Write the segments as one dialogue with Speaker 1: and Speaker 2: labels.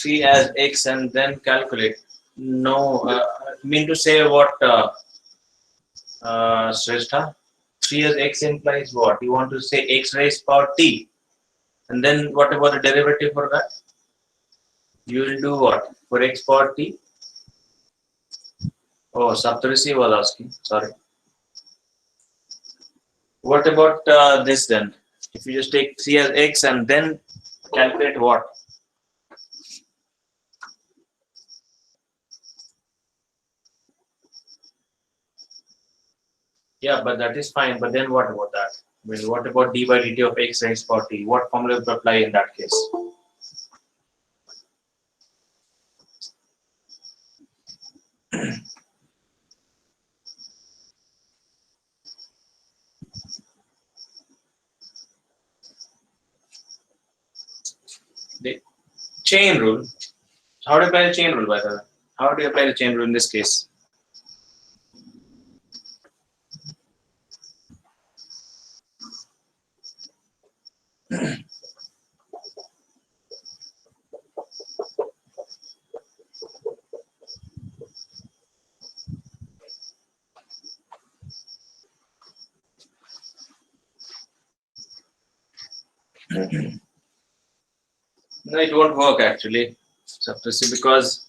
Speaker 1: 3 as x and then calculate. No, mean to say what, Shrestha? 3 as x implies what? You want to say x raised power t. And then what about the derivative for that? You will do what? For x power t? Oh, Saptarshi was asking. Sorry. What about this then? If you just take 3 as x and then calculate what? Yeah, but that is fine. But then what about that? I mean, what about d by dt of x raised power t? What formula would apply in that case? The chain rule. How do you apply the chain rule, by the way? How do you apply the chain rule in this case? No, it won't work actually, because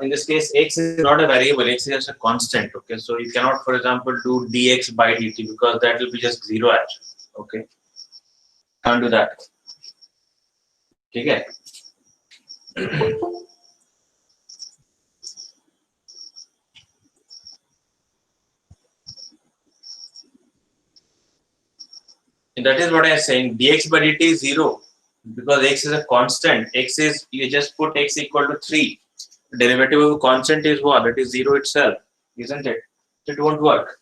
Speaker 1: in this case, x is not a variable, x is just a constant. Okay, so you cannot, for example, do dx by dt because that will be just 0 actually. Okay, can't do that. Okay. And that is what I am saying. Dx by dt is 0 because x is a constant. X is, you just put x equal to 3. The derivative of a constant is what? That is 0 itself, isn't it? It won't work.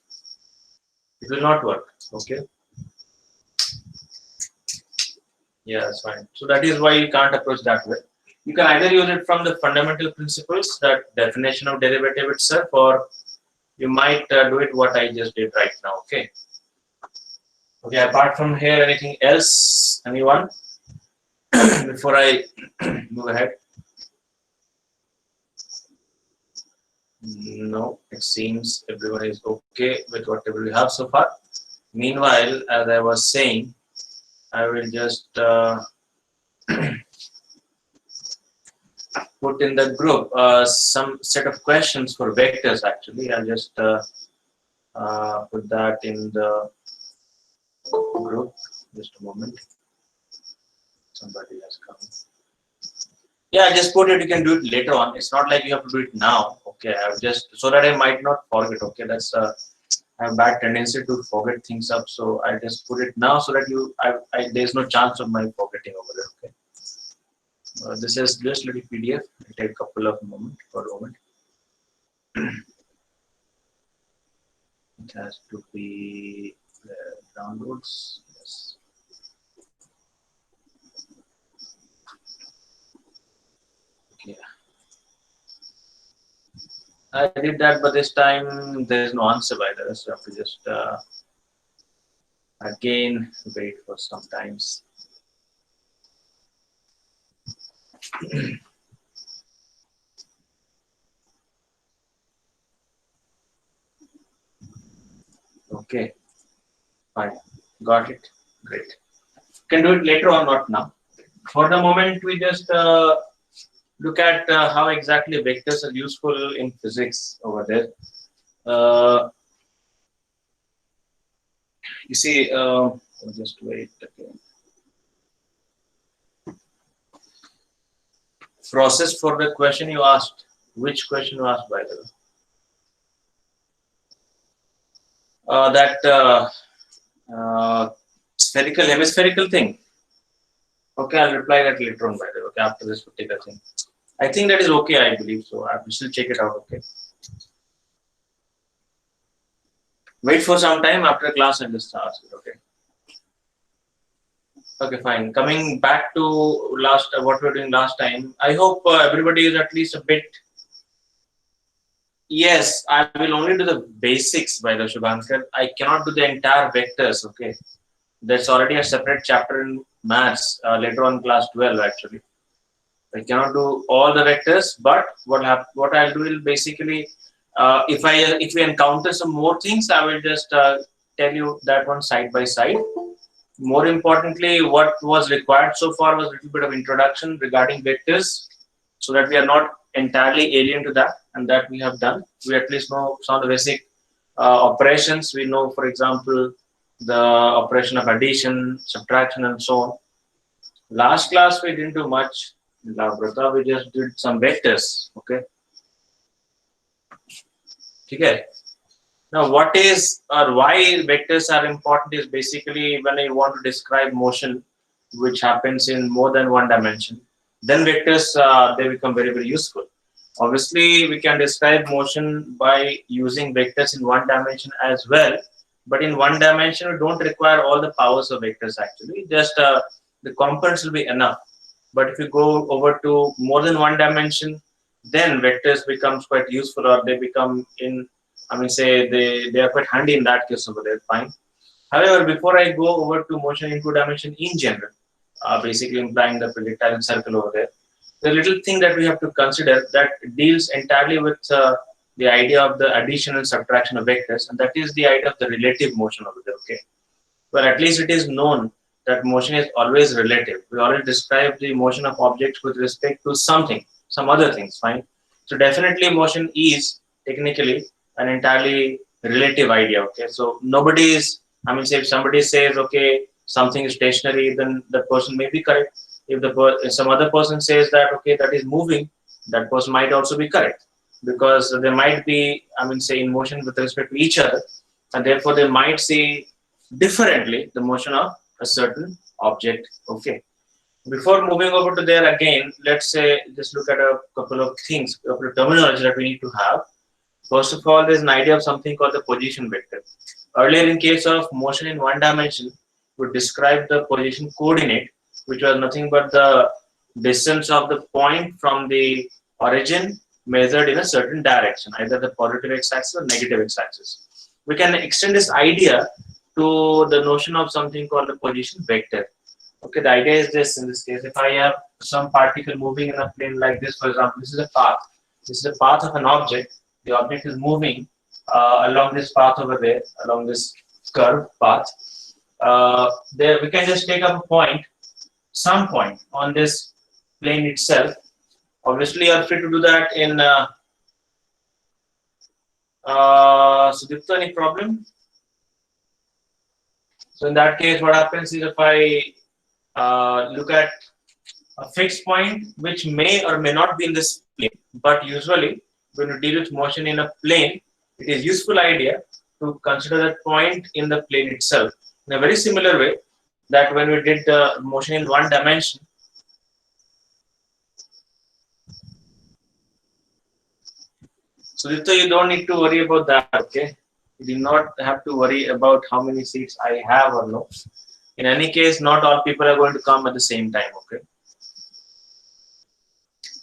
Speaker 1: It will not work. Okay. Yeah, that's fine. So that is why you can't approach that way. You can either use it from the fundamental principles, that definition of derivative itself, or you might do it what I just did right now. Okay. Okay. Apart from here, anything else? Anyone? Before I move ahead. No, it seems everyone is okay with whatever we have so far. Meanwhile, as I was saying, I will just put in the group some set of questions for vectors. Actually, I'll just put that in the group. Just a moment. Somebody has come. Yeah, just put it. You can do it later on. It's not like you have to do it now. Okay, I've just, so that I might not forget. Okay, that's I have bad tendency to forget things up. So I just put it now so that there's no chance of my forgetting over there. Okay. This is just little PDF. It'll take a couple of moments for a moment. It has to be downloads. Yes. Okay. I did that, but this time there is no answer by the way, so I have to just again wait for some times. Okay, fine, got it. Great. Can do it later on, not now. For the moment, we just look at how exactly vectors are useful in physics over there. You see, just wait again. Process for the question you asked. Which question you asked, by the way? That spherical, hemispherical thing. Okay, I'll reply that later on, by the way. Okay, after this particular thing. I think that is okay, I believe so. I will still check it out. Okay. Wait for some time after class and just ask it. Okay. Okay, fine. Coming back to last, what we were doing last time. I hope everybody is at least a bit. Yes, I will only do the basics, by the Shubhankar. I cannot do the entire vectors. Okay, that's already a separate chapter in maths later on class 12 actually. I cannot do all the vectors, but what I'll do is basically, if we encounter some more things, I will just tell you that one side by side. More importantly, what was required so far was a little bit of introduction regarding vectors, so that we are not entirely alien to that, and that we have done. We at least know some of the basic operations. We know, for example, the operation of addition, subtraction, and so on. Last class we didn't do much. Labrata, we just did some vectors. Okay. Now, what is or why vectors are important is basically when I want to describe motion, which happens in more than one dimension. Then vectors they become very, very useful. Obviously, we can describe motion by using vectors in one dimension as well. But in one dimension, we don't require all the powers of vectors actually. Just the components will be enough. But if you go over to more than one dimension, then vectors becomes quite useful, or they become say they are quite handy in that case over there. Fine. However, before I go over to motion in two dimension in general, basically implying the projectile circle over there, the little thing that we have to consider that deals entirely with the idea of the addition and subtraction of vectors, and that is the idea of the relative motion over there. Okay, well, at least it is known that motion is always relative. We already described the motion of objects with respect to something, some other things. Fine. So definitely, motion is technically an entirely relative idea. Okay, so nobody is. Say if somebody says okay, something is stationary, then that person may be correct. If some other person says that okay, that is moving, that person might also be correct, because they might be say in motion with respect to each other, and therefore they might see differently the motion of a certain object. Okay, before moving over to there again, let's say just look at a couple of things, a couple of terminology that we need to have. First of all, there's an idea of something called the position vector. Earlier, in case of motion in one dimension, we described the position coordinate, which was nothing but the distance of the point from the origin measured in a certain direction, either the positive x-axis or negative x-axis. We can extend this idea to the notion of something called the position vector. Okay, the idea is this: in this case, if I have some particle moving in a plane like this, for example, this is a path. This is the path of an object. The object is moving along this path over there, along this curved path. There we can just take up a point, some point on this plane itself. Obviously, you are free to do that in Sudipta, any problem? So in that case, what happens is if I look at a fixed point which may or may not be in this plane, but usually when you deal with motion in a plane, it is useful idea to consider that point in the plane itself. In a very similar way that when we did the motion in one dimension, so you don't need to worry about that. Okay, you do not have to worry about how many seats I have or no. In any case, not all people are going to come at the same time. Okay,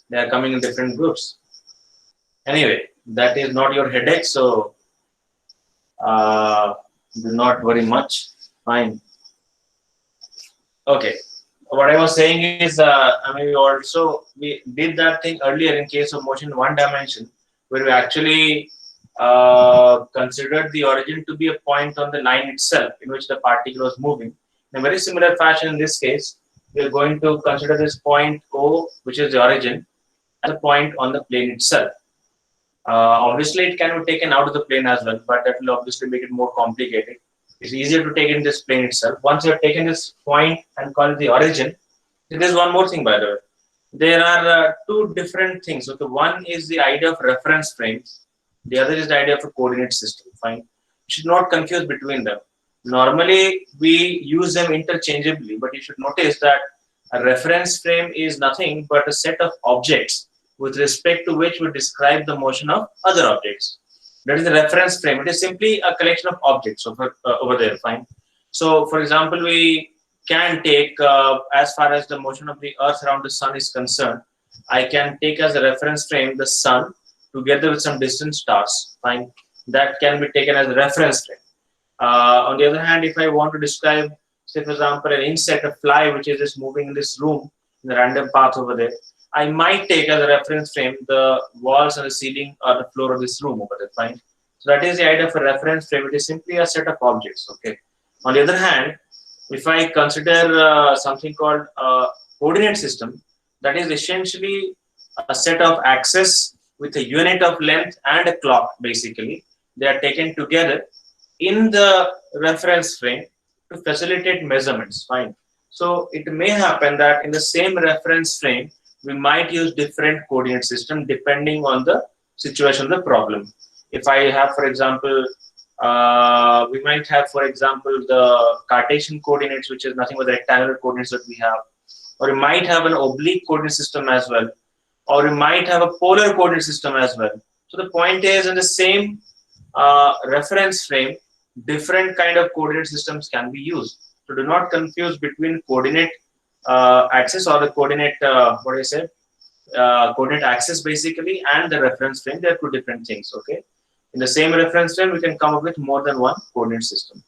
Speaker 1: they are coming in different groups. Anyway, that is not your headache, so do not worry much. Fine. Okay. What I was saying is, we did that thing earlier in case of motion in one dimension, where we actually considered the origin to be a point on the line itself in which the particle was moving. In a very similar fashion, in this case, we are going to consider this point O, which is the origin, as a point on the plane itself. Obviously, it can be taken out of the plane as well, but that will obviously make it more complicated. It's easier to take in this plane itself. Once you have taken this point and call it the origin, there's one more thing, by the way. There are two different things. So the one is the idea of reference frames. The other is the idea of a coordinate system. Fine. You should not confuse between them. Normally, we use them interchangeably, but you should notice that a reference frame is nothing but a set of objects with respect to which we describe the motion of other objects. That is the reference frame. It is simply a collection of objects over there. Fine. So, for example, we can take, as far as the motion of the Earth around the Sun is concerned, I can take as a reference frame the Sun together with some distant stars. Fine. That can be taken as a reference frame. On the other hand, if I want to describe, say, for example, an insect, a fly, which is just moving in this room, in the random path over there, I might take as a reference frame the walls and the ceiling or the floor of this room over there, fine. So that is the idea of a reference frame. It is simply a set of objects, okay. On the other hand, if I consider something called a coordinate system, that is essentially a set of axes with a unit of length and a clock, basically. They are taken together in the reference frame to facilitate measurements, fine. So it may happen that in the same reference frame, we might use different coordinate system depending on the situation of the problem. If I have, for example, we might have, for example, the Cartesian coordinates, which is nothing but the rectangular coordinates that we have, or you might have an oblique coordinate system as well, or you might have a polar coordinate system as well. So the point is, in the same reference frame, different kind of coordinate systems can be used. So do not confuse between coordinate axis or the coordinate, what do I say, coordinate axis basically, and the reference frame. They are two different things, okay? In the same reference frame, we can come up with more than one coordinate system.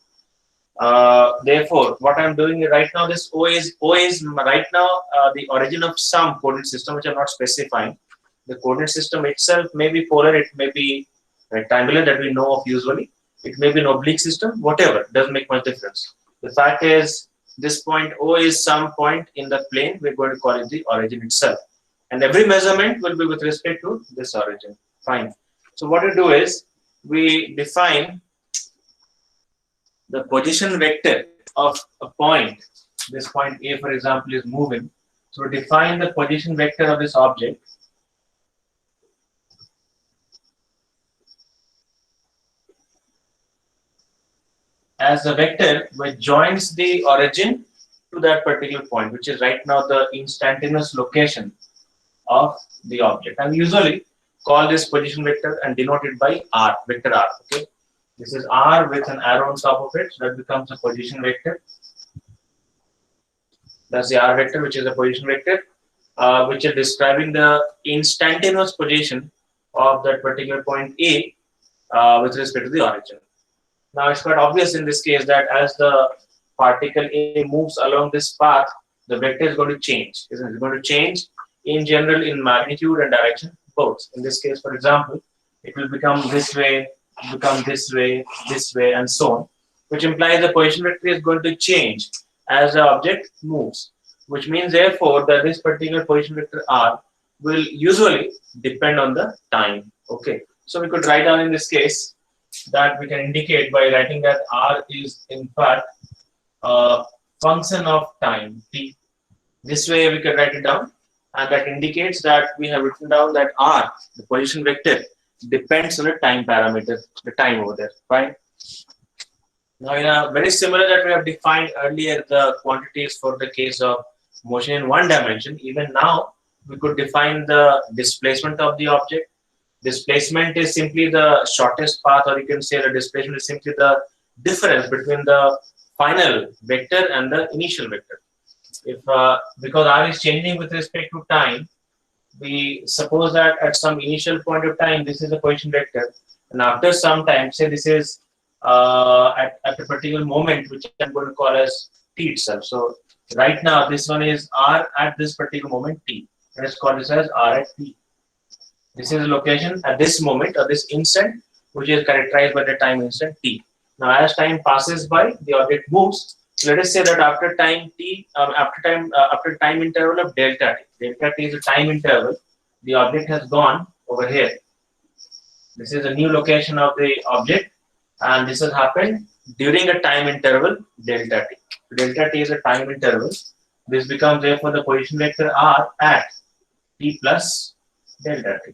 Speaker 1: Therefore, what I'm doing right now, this O is right now the origin of some coordinate system which I'm not specifying. The coordinate system itself may be polar, it may be rectangular that we know of usually. It may be an oblique system, whatever, doesn't make much difference. The fact is, this point O is some point in the plane, we're going to call it the origin itself. And every measurement will be with respect to this origin. Fine. So what we do is, we define the position vector of a point. This point A, for example, is moving. So we define the position vector of this object as a vector which joins the origin to that particular point, which is right now the instantaneous location of the object. And usually call this position vector and denote it by R, vector R. Okay, this is R with an arrow on top of it, so that becomes a position vector. That's the R vector, which is a position vector, which is describing the instantaneous position of that particular point A with respect to the origin. Now it's quite obvious in this case that as the particle A moves along this path, the vector is going to change. Isn't it? It's going to change in general in magnitude and direction both. In this case, for example, it will become this way, this way, and so on, which implies the position vector is going to change as the object moves, which means therefore that this particular position vector R will usually depend on the time. Okay, so we could write down in this case that we can indicate by writing that R is in fact a function of time t. This way we can write it down, and that indicates that we have written down that R, the position vector, depends on the time parameter, the time over there. Fine. Now, in a very similar that we have defined earlier the quantities for the case of motion in one dimension, even now we could define the displacement of the object. Displacement is simply the shortest path, or you can say the displacement is simply the difference between the final vector and the initial vector. If because R is changing with respect to time, we suppose that at some initial point of time, this is a position vector, and after some time, say this is at a particular moment, which I'm going to call as t itself. So right now, this one is R at this particular moment t. Let's call this as R at t. This is a location at this moment or this instant, which is characterized by the time instant t. Now, as time passes by, the object moves. Let us say that after time t, after time interval of delta t. Delta t is the time interval. The object has gone over here. This is a new location of the object, and this has happened during a time interval delta t. Delta t is a time interval. This becomes therefore the position vector R at t plus delta t.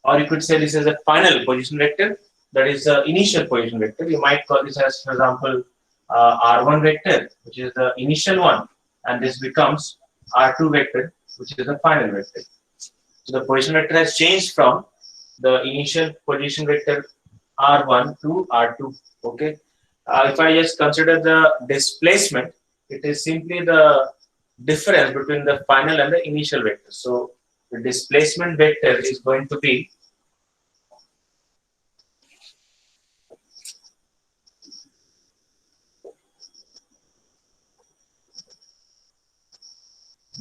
Speaker 1: Or you could say this is a final position vector, that is the initial position vector. You might call this as, for example, R1 vector, which is the initial one, and this becomes R2 vector, which is the final vector. So the position vector has changed from the initial position vector R1 to R2. Okay. If I just consider the displacement, it is simply the difference between the final and the initial vector. So the displacement vector is going to be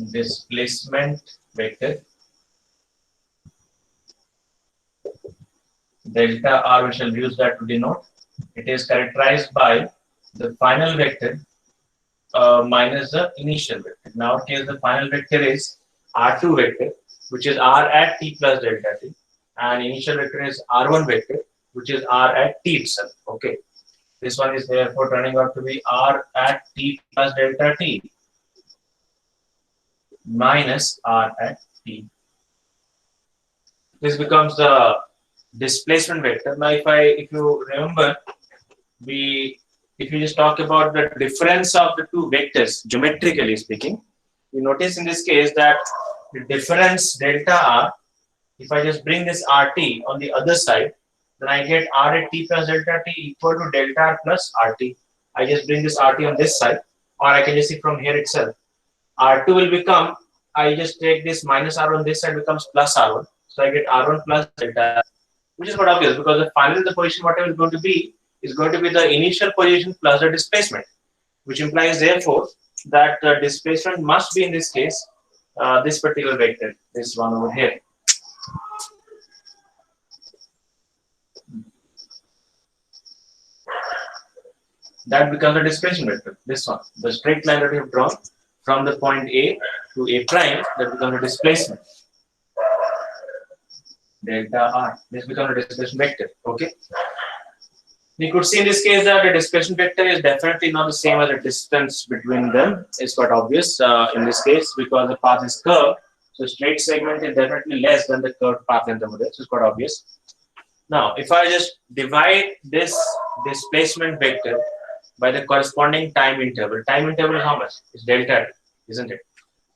Speaker 1: displacement vector delta r, we shall use that to denote. It is characterized by the final vector minus the initial vector. In our case, the final vector is r2 vector, which is r at t plus delta t, and initial vector is r1 vector, which is r at t itself. Okay, this one is therefore turning out to be r at t plus delta t minus r at t. This becomes the displacement vector. Now, if you remember, if you just talk about the difference of the two vectors, geometrically speaking, you notice in this case that the difference delta r, if I just bring this rt on the other side, then I get r at t plus delta t equal to delta r plus rt. I just bring this rt on this side, or I can just see from here itself. R2 will become, I just take this minus r on this side becomes plus r1. So I get r1 plus delta, which is quite obvious because the final the position whatever is going to be the initial position plus the displacement, which implies therefore that the displacement must be in this case this particular vector, this one over here. That becomes the displacement vector. This one, the straight line that we have drawn from the point A to A prime, that becomes a displacement. Delta r. This becomes a displacement vector. Okay. We could see in this case that the displacement vector is definitely not the same as the distance between them. It's quite obvious in this case because the path is curved. So straight segment is definitely less than the curved path in the model. So it's quite obvious. Now, if I just divide this displacement vector by the corresponding time interval is how much? It's delta t, isn't it?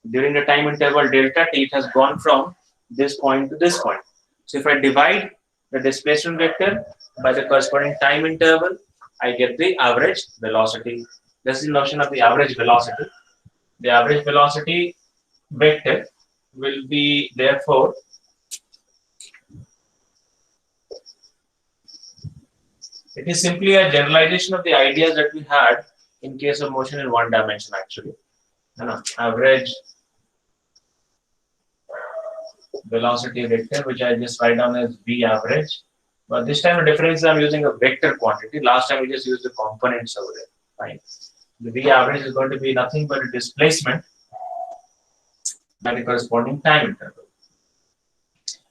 Speaker 1: During the time interval delta t, it has gone from this point to this point. So if I divide the displacement vector by the corresponding time interval, I get the average velocity. This is the notion of the average velocity. The average velocity vector will be therefore it is simply a generalization of the ideas that we had in case of motion in one dimension actually. Average velocity vector, which I just write down as V average. But this time the difference is I'm using a vector quantity. Last time we just used the components over there. Fine. The V average is going to be nothing but a displacement by the corresponding time interval.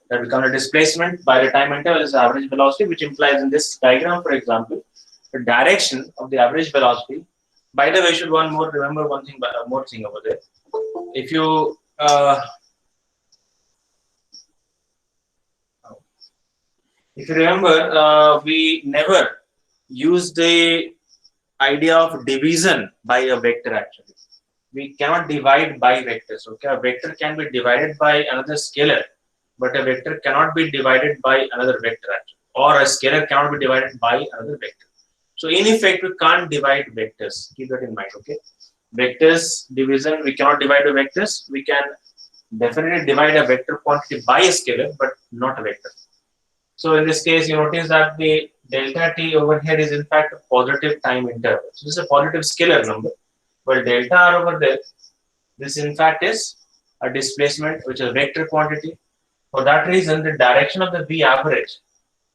Speaker 1: That becomes a displacement by the time interval is average velocity, which implies in this diagram, for example, the direction of the average velocity. By the way, should one more remember one thing, more thing over there. If you remember, we never use the idea of division by a vector actually. We cannot divide by vectors. Okay, a vector can be divided by another scalar, but a vector cannot be divided by another vector actually, or a scalar cannot be divided by another vector. So in effect, we can't divide vectors. Keep that in mind. Okay, vectors division we cannot divide by vectors. We can definitely divide a vector quantity by a scalar, but not a vector. So in this case, you notice that the delta t over here is in fact a positive time interval. So this is a positive scalar number, but delta r over there, this in fact is a displacement which is a vector quantity. For that reason, the direction of the V average,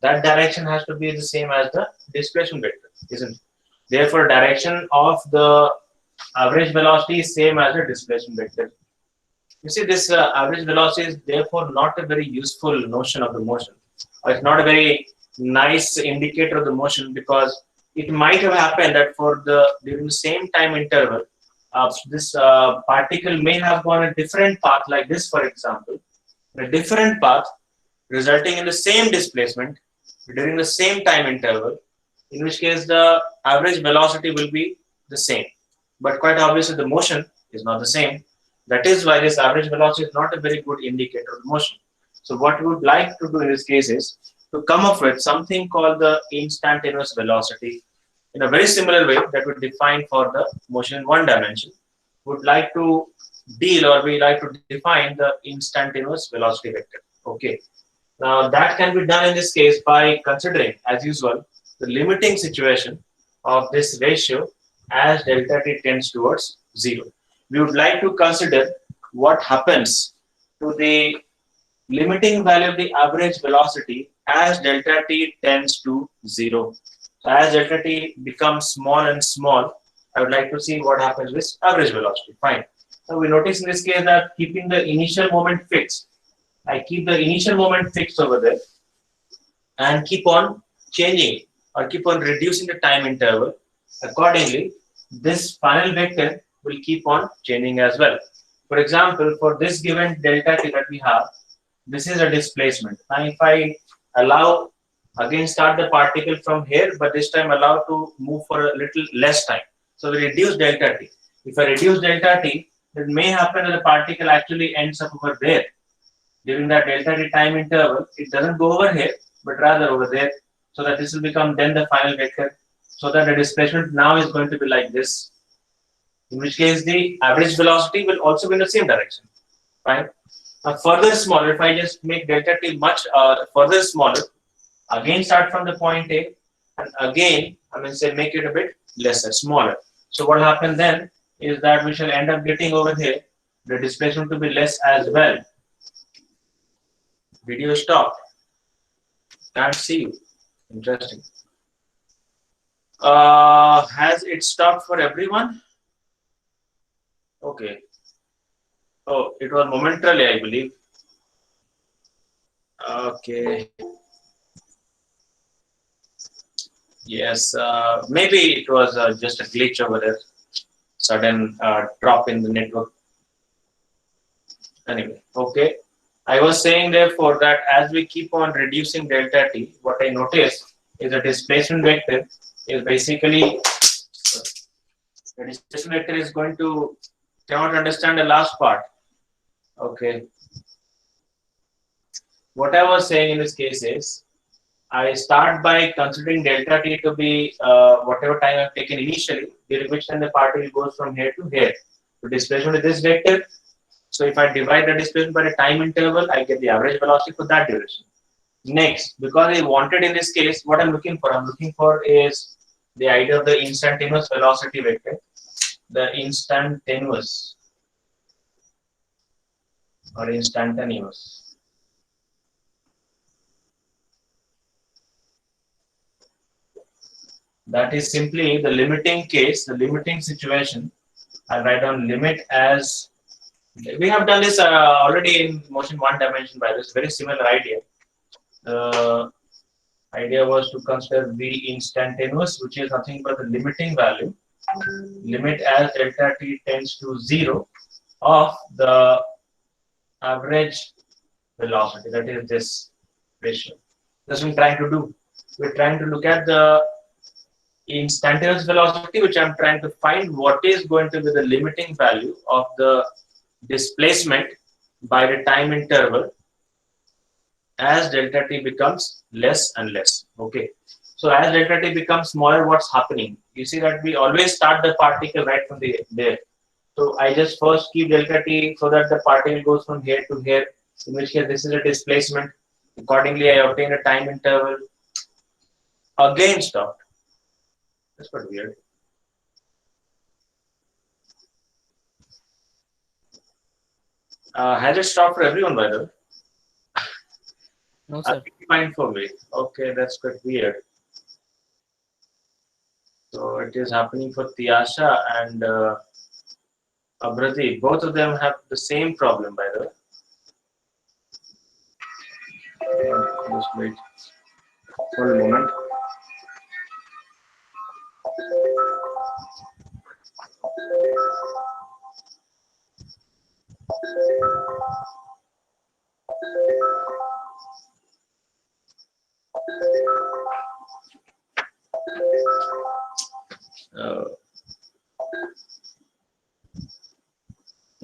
Speaker 1: that direction has to be the same as the displacement vector, isn't it? Therefore, direction of the average velocity is same as the displacement vector. You see, this average velocity is therefore not a very useful notion of the motion. It's not a very nice indicator of the motion because it might have happened that during the same time interval, this particle may have gone a different path like this, for example, a different path resulting in the same displacement during the same time interval, in which case the average velocity will be the same. But quite obviously the motion is not the same. That is why this average velocity is not a very good indicator of motion. So what we would like to do in this case is to come up with something called the instantaneous velocity in a very similar way that we define for the motion in one dimension. We would like to we like to define the instantaneous velocity vector. Okay. Now that can be done in this case by considering, as usual, the limiting situation of this ratio as delta t tends towards 0. We would like to consider what happens to the limiting value of the average velocity as delta t tends to 0. So as delta t becomes small and small, I would like to see what happens with average velocity. Fine. So we notice in this case that keeping the initial moment fixed, I keep the initial moment fixed over there and keep on changing or keep on reducing the time interval. Accordingly, this final vector will keep on changing as well. For example, for this given delta t that we have, this is a displacement. Now, if I allow, again start the particle from here, but this time allow to move for a little less time. So we reduce delta t. If I reduce delta t, it may happen that the particle actually ends up over there. During that delta t time interval, it doesn't go over here, but rather over there. So that this will become then the final vector. So that the displacement now is going to be like this. In which case the average velocity will also be in the same direction. Right? Now further smaller, if I just make delta t much further smaller, again start from the point A, and again I mean say make it a bit lesser, smaller. So what will happen then is that we shall end up getting over here the displacement to be less as well. Video stopped. Can't see you. Interesting. Has it stopped for everyone? Okay. Oh, it was momentarily, I believe. Okay. Yes, maybe it was just a glitch over there. Sudden drop in the network. Anyway, okay. I was saying therefore that as we keep on reducing delta t, what I notice is the displacement vector is basically the displacement vector is going to cannot understand the last part. Okay. What I was saying in this case is I start by considering delta t to be whatever time I've taken initially, during which time the particle goes from here to here. So displacement is this vector. So if I divide the displacement by the time interval, I get the average velocity for that duration. Next, because I wanted in this case, what I'm looking for is the idea of the instantaneous velocity vector, the instantaneous or instantaneous. That is simply the limiting case, the limiting situation. I write down limit as we have done this already in motion one dimension by this very similar idea. The idea was to consider V instantaneous, which is nothing but the limiting value, limit as delta t tends to 0 of the average velocity, that is this ratio. That's what we're trying to do. We're trying to look at the instantaneous velocity, which I'm trying to find what is going to be the limiting value of the displacement by the time interval as delta t becomes less and less. Okay. So as delta t becomes smaller, what's happening? You see that we always start the particle right from there. So I just first keep delta t so that the particle goes from here to here, in which case this is a displacement. Accordingly, I obtain a time interval. Again stopped. That's quite weird. Has it stopped for everyone, by the way?
Speaker 2: No, sir.
Speaker 1: Fine for me. Okay, that's quite weird. So it is happening for Tiasha and Abrati. Both of them have the same problem, by the way. Just wait for a moment.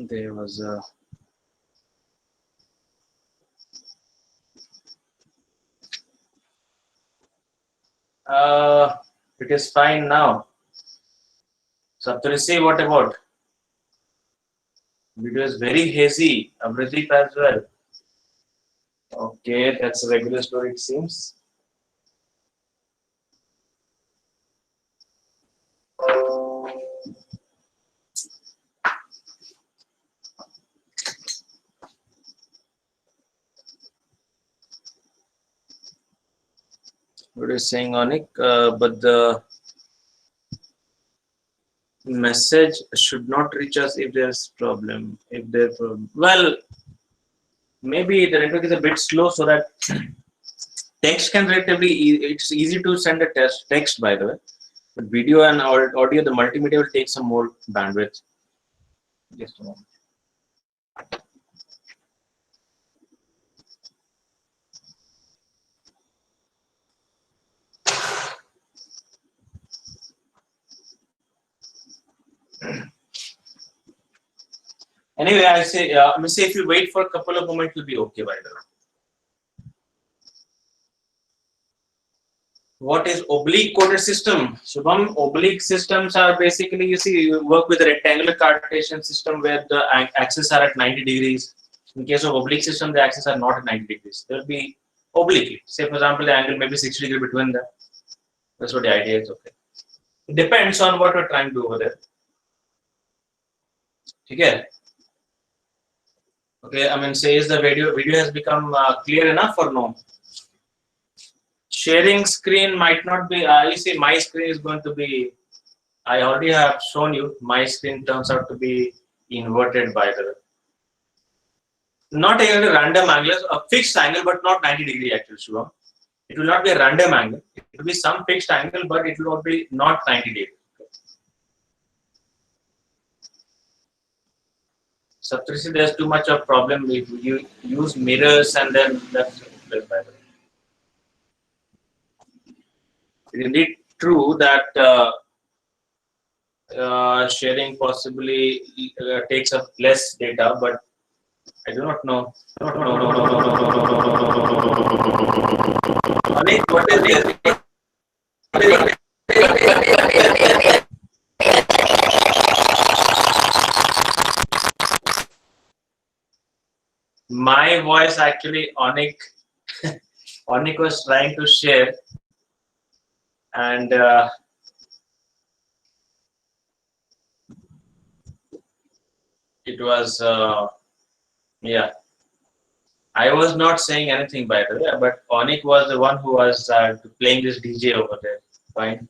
Speaker 1: There was a it is fine now. Saptarisi, what about? Video is very hazy. Abhijit as well. Okay, that's a regular story, it seems. what is saying Onik, but the message should not reach us if there's problem. If there's problem, well, maybe the network is a bit slow, so that text can relatively it's easy to send a text by the way, but video and audio, the multimedia will take some more bandwidth. Just a moment. Anyway, I say, if you wait for a couple of moments, it'll be okay by the way. What is oblique coded system? Shubham, oblique systems are basically, you work with a rectangular Cartesian system where the axes are at 90 degrees. In case of oblique system, the axes are not at 90 degrees. They'll be obliquely. Say, for example, the angle may be 60 degrees between them. That's what the idea is. Okay. It depends on what we're trying to do over there. Okay. Okay. I mean, say, is the video has become clear enough or no? Sharing screen might not be. You see, my screen is going to be. I already have shown you. My screen turns out to be inverted by the way. Not a random angle, a fixed angle, but not 90 degree actually, Shubham. It will not be a random angle. It will be some fixed angle, but it will not be not 90 degree. So there's too much of problem if you use mirrors and then that's by the way. It is indeed true that sharing possibly takes up less data, but I do not know. Anik, what is this? My voice actually, Onik was trying to share, and it was yeah. I was not saying anything by the way, but Onik was the one who was playing this DJ over there. Fine.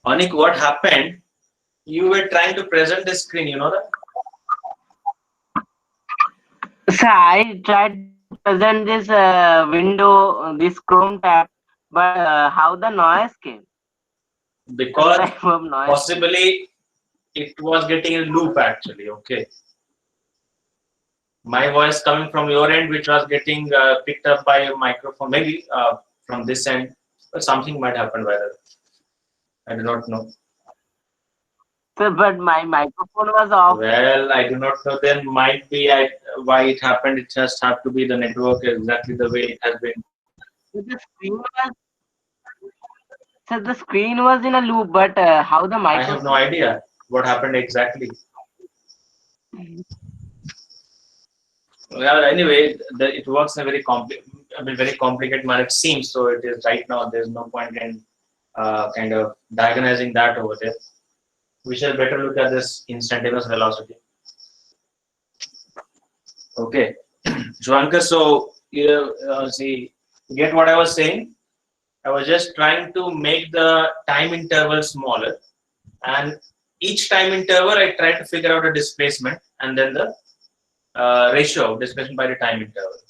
Speaker 1: Onik, what happened? You were trying to present the screen, you know that?
Speaker 3: So I tried to present this window, this Chrome tab, but how the noise came?
Speaker 1: Because
Speaker 3: Type of noise.
Speaker 1: possibly it was getting a loop actually. Okay. My voice coming from your end, which was getting picked up by a microphone, maybe from this end, but something might happen by that. I do not know.
Speaker 3: So, but my microphone was off.
Speaker 1: Well, I do not know. Then might be why it happened. It just have to be the network exactly the way it has been.
Speaker 3: So the screen was in a loop, but how the
Speaker 1: I
Speaker 3: microphone?
Speaker 1: have no idea what happened exactly. Well, anyway, it works in a very complicated manner. It seems so. It is right now. There's no point in kind of diagonizing that over there. We shall better look at this instantaneous velocity. Okay, Shvankar. So see, get what I was saying? I was just trying to make the time interval smaller, and each time interval I try to figure out a displacement and then the ratio of displacement by the time interval.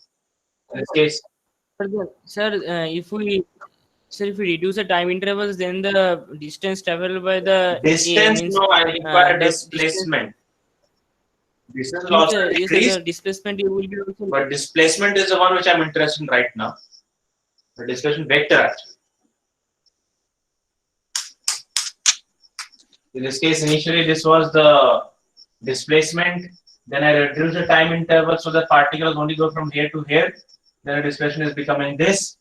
Speaker 1: In this case,
Speaker 2: Sir, if we reduce the time intervals, then the distance traveled by the
Speaker 1: distance,
Speaker 2: means,
Speaker 1: no, I require
Speaker 2: the
Speaker 1: displacement. Distance will
Speaker 2: Yes,
Speaker 1: also
Speaker 2: sir,
Speaker 1: decrease,
Speaker 2: the displacement you will be also.
Speaker 1: but displacement is the one which I'm interested in right now. The displacement vector actually. In this case, initially this was the displacement. Then I reduce the time interval so the particles only go from here to here. Then the displacement is becoming this.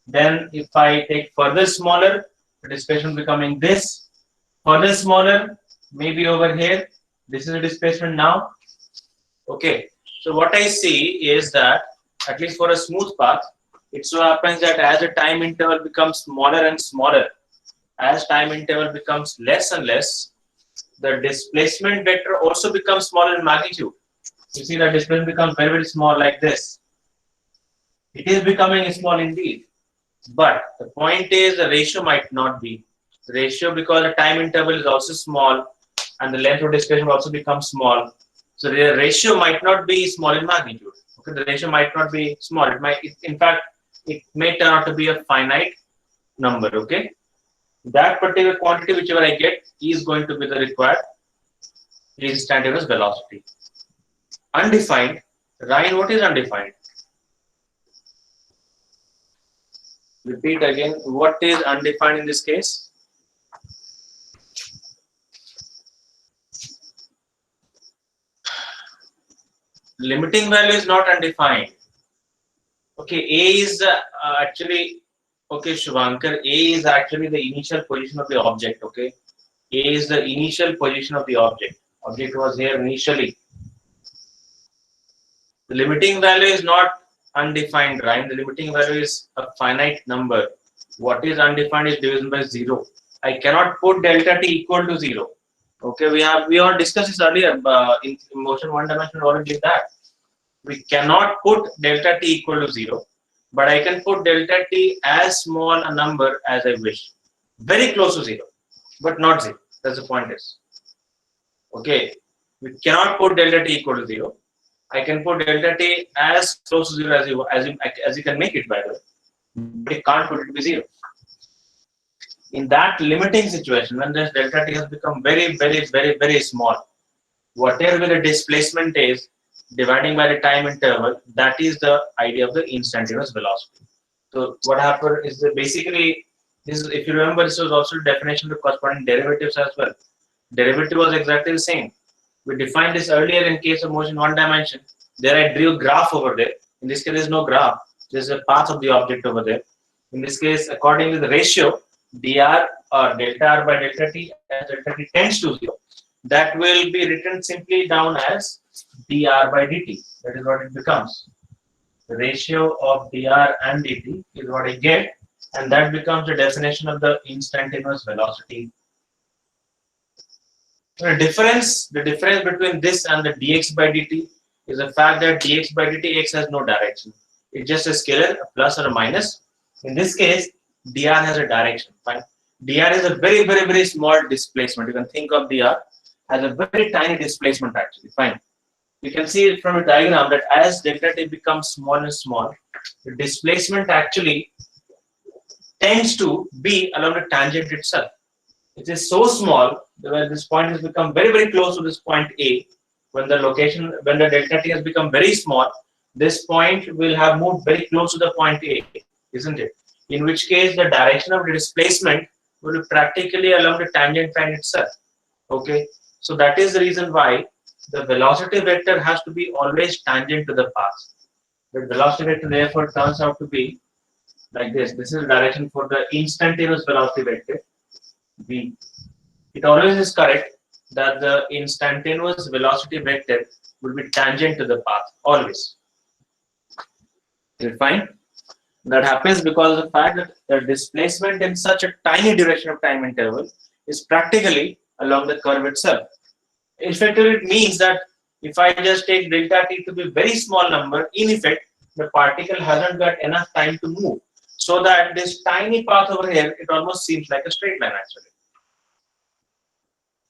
Speaker 1: Then if I take further smaller, the displacement becoming this. Further smaller, maybe over here. This is the displacement now. Okay. So what I see is that, at least for a smooth path, it so happens that as the time interval becomes smaller and smaller, as time interval becomes less and less, the displacement vector also becomes smaller in magnitude. You see that displacement becomes very, very small like this. It is becoming small indeed. But the point is the ratio might not be. The ratio, because the time interval is also small and the length of displacement also becomes small. So the ratio might not be small in magnitude. Okay, the ratio might not be small. In fact, it may turn out to be a finite number. Okay, that particular quantity, whichever I get, is going to be the required instantaneous velocity. Undefined. Ryan, what is undefined? Repeat again. What is undefined in this case? Limiting value is not undefined. Okay, A is actually, okay, Shubhankar, A is actually the initial position of the object. Okay, A is the initial position of the object. Object was here initially. The limiting value is not undefined, right? The limiting value is a finite number. What is undefined is division by 0. I cannot put delta t equal to 0. Okay, we all discussed this earlier in motion one dimension. Already did that. We cannot put delta t equal to 0, but I can put delta t as small a number as I wish, very close to 0, but not 0. That's the point is. Okay, we cannot put delta t equal to 0. I can put delta t as close to 0 as you can make it, by the way, but you can't put it to be 0. In that limiting situation, when this delta t has become very small, whatever the displacement is, dividing by the time interval, that is the idea of the instantaneous velocity. So what happened is that basically, this is, if you remember, this was also the definition of the corresponding derivatives as well. Derivative was exactly the same. We defined this earlier in case of motion one dimension. There I drew a graph over there. In this case, there is no graph. There is a path of the object over there. In this case, according to the ratio, dr or delta r by delta t, as delta t tends to 0, that will be written simply down as dr by dt. That is what it becomes. The ratio of dr and dt is what I get, and that becomes the definition of the instantaneous velocity. The difference between this and the dx by dt is the fact that dx by dt x has no direction. It's just a scalar, a plus or a minus. In this case, dr has a direction. Fine. Dr is a very small displacement. You can think of dr as a very tiny displacement actually. Fine. You can see it from a diagram that as delta t becomes small and small, the displacement actually tends to be along the tangent itself. It is so small that this point has become very close to this point A. When the delta t has become very small, this point will have moved very close to the point A, isn't it? In which case, the direction of the displacement will be practically along the tangent line itself. Okay, so that is the reason why the velocity vector has to be always tangent to the path. The velocity vector therefore turns out to be like this. This is the direction for the instantaneous velocity vector, V. It always is correct that the instantaneous velocity vector will be tangent to the path, always. Is it fine? That happens because of the fact that the displacement in such a tiny duration of time interval is practically along the curve itself. Effectively, it means that if I just take delta t to be a very small number, in effect, the particle hasn't got enough time to move. So that this tiny path over here, it almost seems like a straight line actually.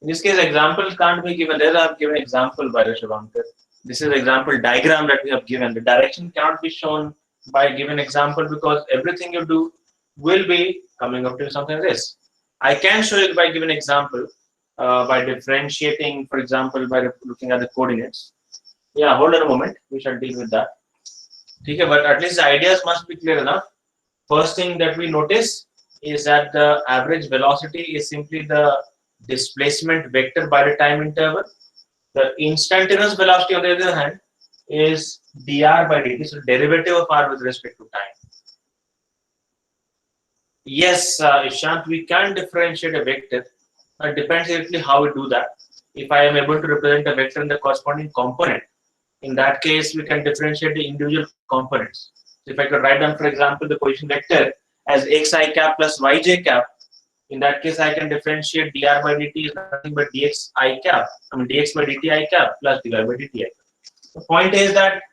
Speaker 1: In this case, examples can't be given. There I have given example by Shubhankar. This is example diagram that we have given. The direction cannot be shown by given example because everything you do will be coming up to something like this. I can show it by given example by differentiating, for example, by looking at the coordinates. Yeah, hold on a moment. We shall deal with that. Okay, but at least the ideas must be clear enough. First thing that we notice is that the average velocity is simply the displacement vector by the time interval. The instantaneous velocity, on the other hand, is dr by dt, so derivative of r with respect to time. Yes, Ishant, we can differentiate a vector. It depends exactly how we do that. If I am able to represent a vector in the corresponding component, in that case, we can differentiate the individual components. So if I could write down, for example, the position vector as xi cap plus yj cap, in that case, I can differentiate dr by dt is nothing but dx by dt I cap plus dy by dt I cap. The point is that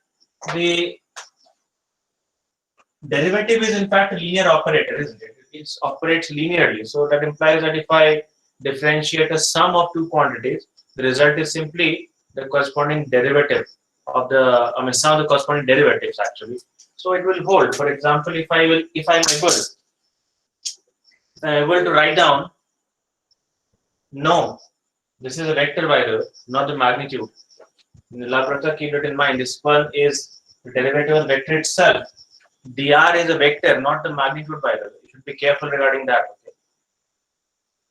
Speaker 1: the derivative is in fact a linear operator, isn't it? It operates linearly. So that implies that if I differentiate a sum of two quantities, the result is simply the corresponding derivative of the, sum of the corresponding derivatives actually. So it will hold. For example, if I'm able to write down, no, this is a vector by the way, not the magnitude. In the Laplace, keep it in mind. This one is the derivative of the vector itself. dr is a vector, not the magnitude by the way. You should be careful regarding that. Okay?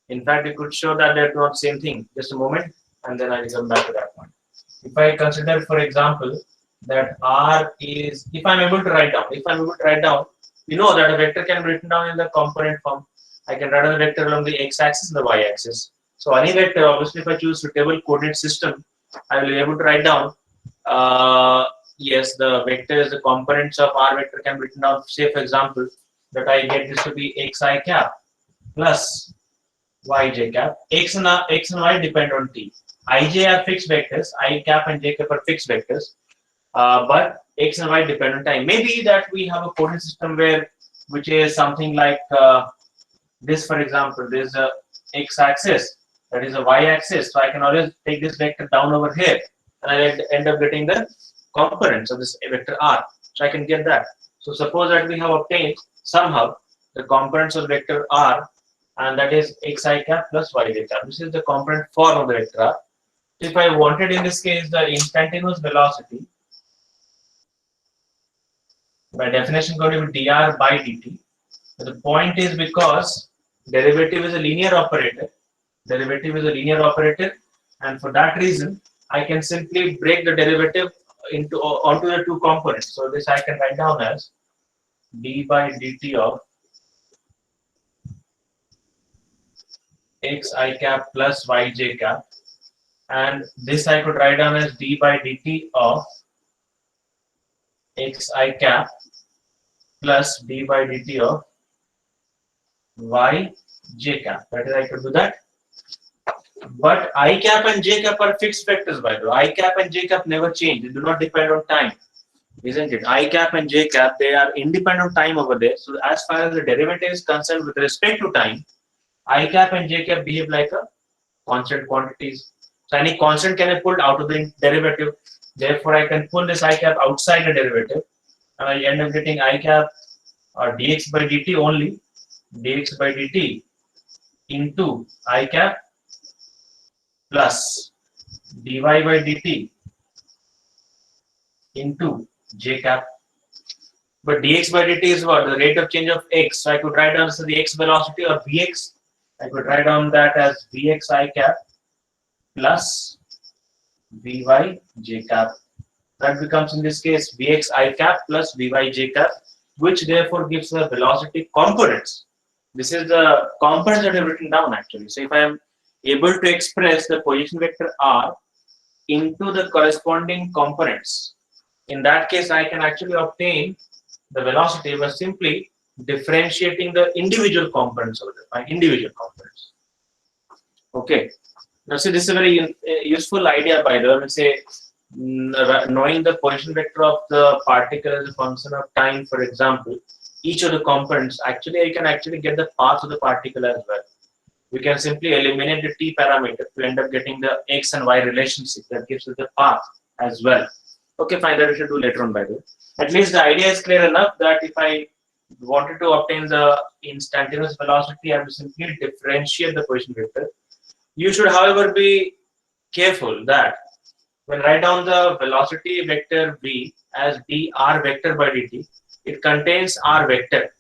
Speaker 1: In fact, we could show that they're not same thing. Just a moment, and then I'll come back to that one. If I consider, for example, that r is, if I'm able to write down, you know that a vector can be written down in the component form. I can write down the vector along the x-axis and the y-axis. So any vector, obviously, if I choose suitable coordinate system, I will be able to write down. Yes, the vector is the components of r vector can be written down. Say, for example, that I get this to be xi cap plus yj cap. X and y depend on t. Ij are fixed vectors. I cap and j cap are fixed vectors. But x and y depend on time. Maybe that we have a coordinate system which is something like this. For example, there's a x-axis, that is a y-axis. So I can always take this vector down over here, and I end up getting the components of this vector r. So I can get that. So suppose that we have obtained somehow the components of vector r, and that is xi cap plus yj cap. This is the component form of the vector r. So if I wanted in this case the instantaneous velocity, by definition going to be dr by dt. But the point is, because derivative is a linear operator, and for that reason I can simply break the derivative onto the two components. So this I can write down as d by dt of xi cap plus yj cap, and this I could write down as d by dt of xi cap plus d by dt of yj cap. That is, I could do that. But I cap and j cap are fixed vectors by the way. I cap and j cap never change. They do not depend on time, isn't it? I cap and j cap, they are independent of time over there. So as far as the derivative is concerned with respect to time, I cap and j cap behave like a constant quantities. So any constant can be pulled out of the derivative. Therefore, I can pull this I cap outside the derivative, and I end up getting I cap or dx by dt only, dx by dt into I cap plus dy by dt into j cap. But dx by dt is what? The rate of change of x. So I could write down the x velocity, or vx. I could write down that as vx I cap plus vy j cap. That becomes in this case vx I cap plus vy j cap, which therefore gives the velocity components. This is the components that I have written down actually. So if I am able to express the position vector r into the corresponding components, in that case I can actually obtain the velocity by simply differentiating the individual components of it, individual components. Okay. Now see, this is a very useful idea by the way. Say knowing the position vector of the particle as a function of time, for example, each of the components, actually I can actually get the path of the particle as well. We can simply eliminate the t parameter to end up getting the x and y relationship that gives us the path as well. Okay, fine, that we should do later on by the way. At least the idea is clear enough that if I wanted to obtain the instantaneous velocity, I have to simply differentiate the position vector. You should, however, be careful that when write down the velocity vector v as dr vector by dt, it contains r vector.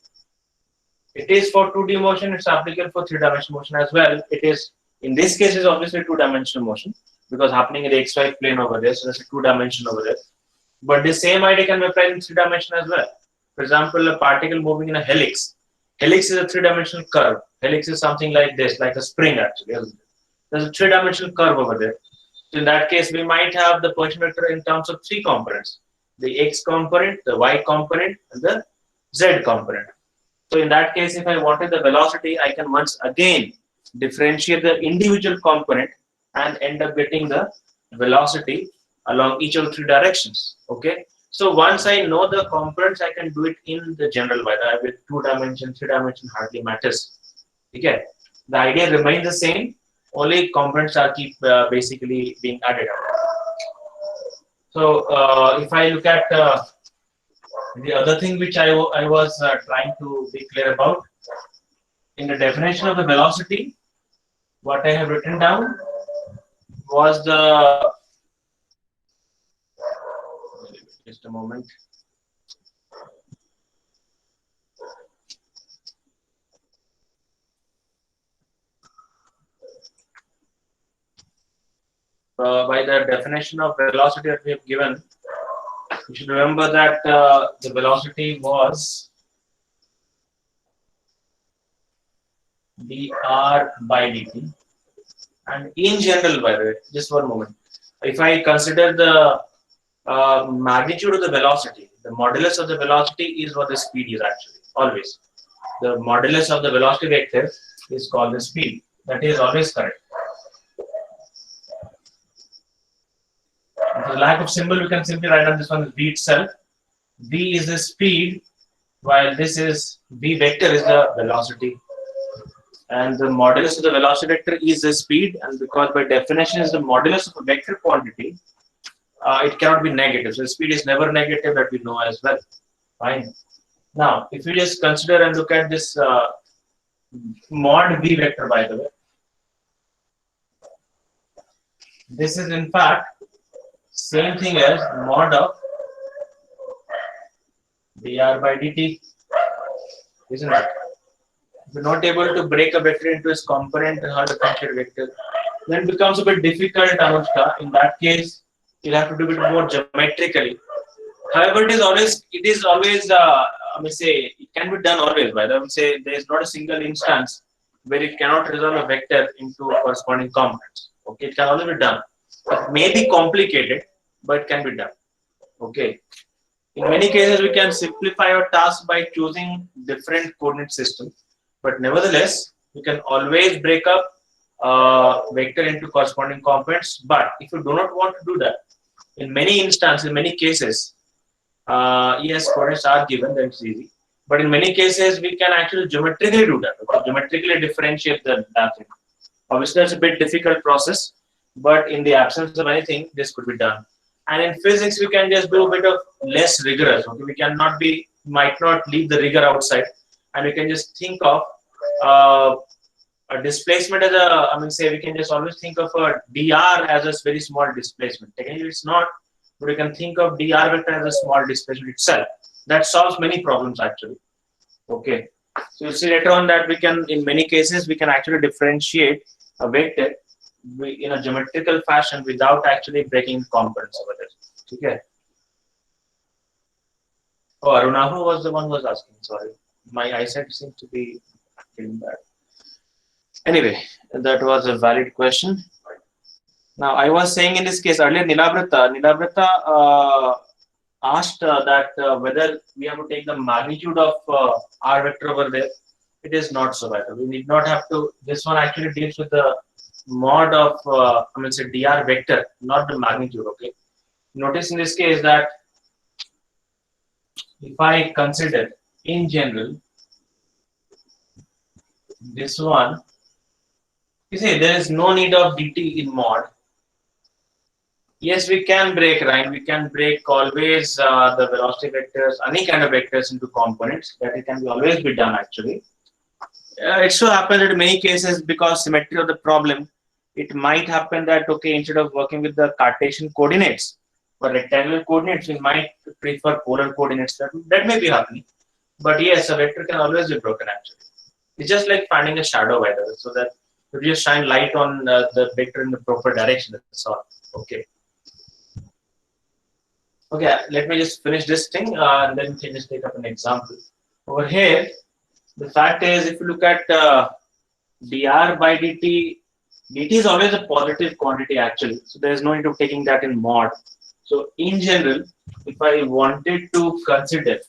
Speaker 1: It is for 2D motion, it's applicable for 3-dimensional motion as well. It is, in this case, is obviously 2-dimensional motion because happening in the xy plane over there, so that's a 2-dimension over there. But the same idea can be applied in 3-dimension as well. For example, a particle moving in a helix. Helix is a 3-dimensional curve. Helix is something like this, like a spring actually. There's a 3-dimensional curve over there. So in that case, we might have the position vector in terms of 3 components: the x component, the y component, and the z component. So in that case, if I wanted the velocity, I can once again differentiate the individual component and end up getting the velocity along each of the 3 directions. Okay. So once I know the components, I can do it in the general, whether with 2 dimension, 3 dimension hardly matters. Okay, the idea remains the same. Only components are keep basically being added up. So if I look at the other thing which I was trying to be clear about in the definition of the velocity, what I have written down was the, just a moment. By the definition of velocity that we have given, you should remember that the velocity was dr by dt. And in general, by the way, just one moment. If I consider the magnitude of the velocity, the modulus of the velocity is what the speed is actually, always. The modulus of the velocity vector is called the speed. That is always correct. For the lack of symbol, we can simply write down this one as v itself. V is the speed, while this is v vector is the velocity. And the modulus of the velocity vector is the speed, and because by definition is the modulus of a vector quantity, it cannot be negative. So speed is never negative, that we know as well. Fine. Now, if we just consider and look at this mod v vector, by the way, this is in fact same thing as mod of dr by dt, isn't it? If you're not able to break a vector into its component and how to differentiate vector, then it becomes a bit difficult, Anushka. In that case, you'll have to do it more geometrically. However, it is always, I may say, it can be done always. But I would say there is not a single instance where it cannot resolve a vector into corresponding components. Okay, it can always be done. It may be complicated, but it can be done. Okay. In many cases, we can simplify our task by choosing different coordinate systems. But nevertheless, you can always break up vector into corresponding components. But if you do not want to do that, in many instances, in many cases, yes, coordinates are given, that's easy. But in many cases, we can actually geometrically do that. Okay? Geometrically differentiate the thing. Obviously, that's a bit difficult process. But in the absence of anything, this could be done. And in physics, we can just do a bit of less rigorous. Okay? We might not leave the rigor outside. And we can just think of a displacement as we can just always think of a dr as a very small displacement. Technically, it's not, but we can think of dr vector as a small displacement itself. That solves many problems actually. Okay, so you'll see later on that we can, in many cases, we can actually differentiate a vector in a geometrical fashion without actually breaking components over it. Okay. Oh, Arunahu was the one who was asking. Sorry, my eyesight seems to be getting bad. Anyway, that was a valid question. Now, I was saying in this case earlier, Nilabrata asked that whether we have to take the magnitude of r vector over there. It is not so bad. We need not have to. This one actually deals with the mod of dr vector, not the magnitude. Okay. Notice in this case that if I consider in general this one, you see there is no need of dt in mod. Yes, we can break, right? We can break always the velocity vectors, any kind of vectors into components. That it can be always be done actually. It so happens that in many cases, because symmetry of the problem, it might happen that okay, instead of working with the Cartesian coordinates or rectangular coordinates, we might prefer polar coordinates. That may be happening. But yes, a vector can always be broken actually. It's just like finding a shadow, by the way, so that you just shine light on the vector in the proper direction. That's all. Okay. Okay, let me just finish this thing and then we can just take up an example. Over here, the fact is, if you look at dr by dt, dt is always a positive quantity actually. So there is no need of taking that in mod. So in general, if I wanted to consider,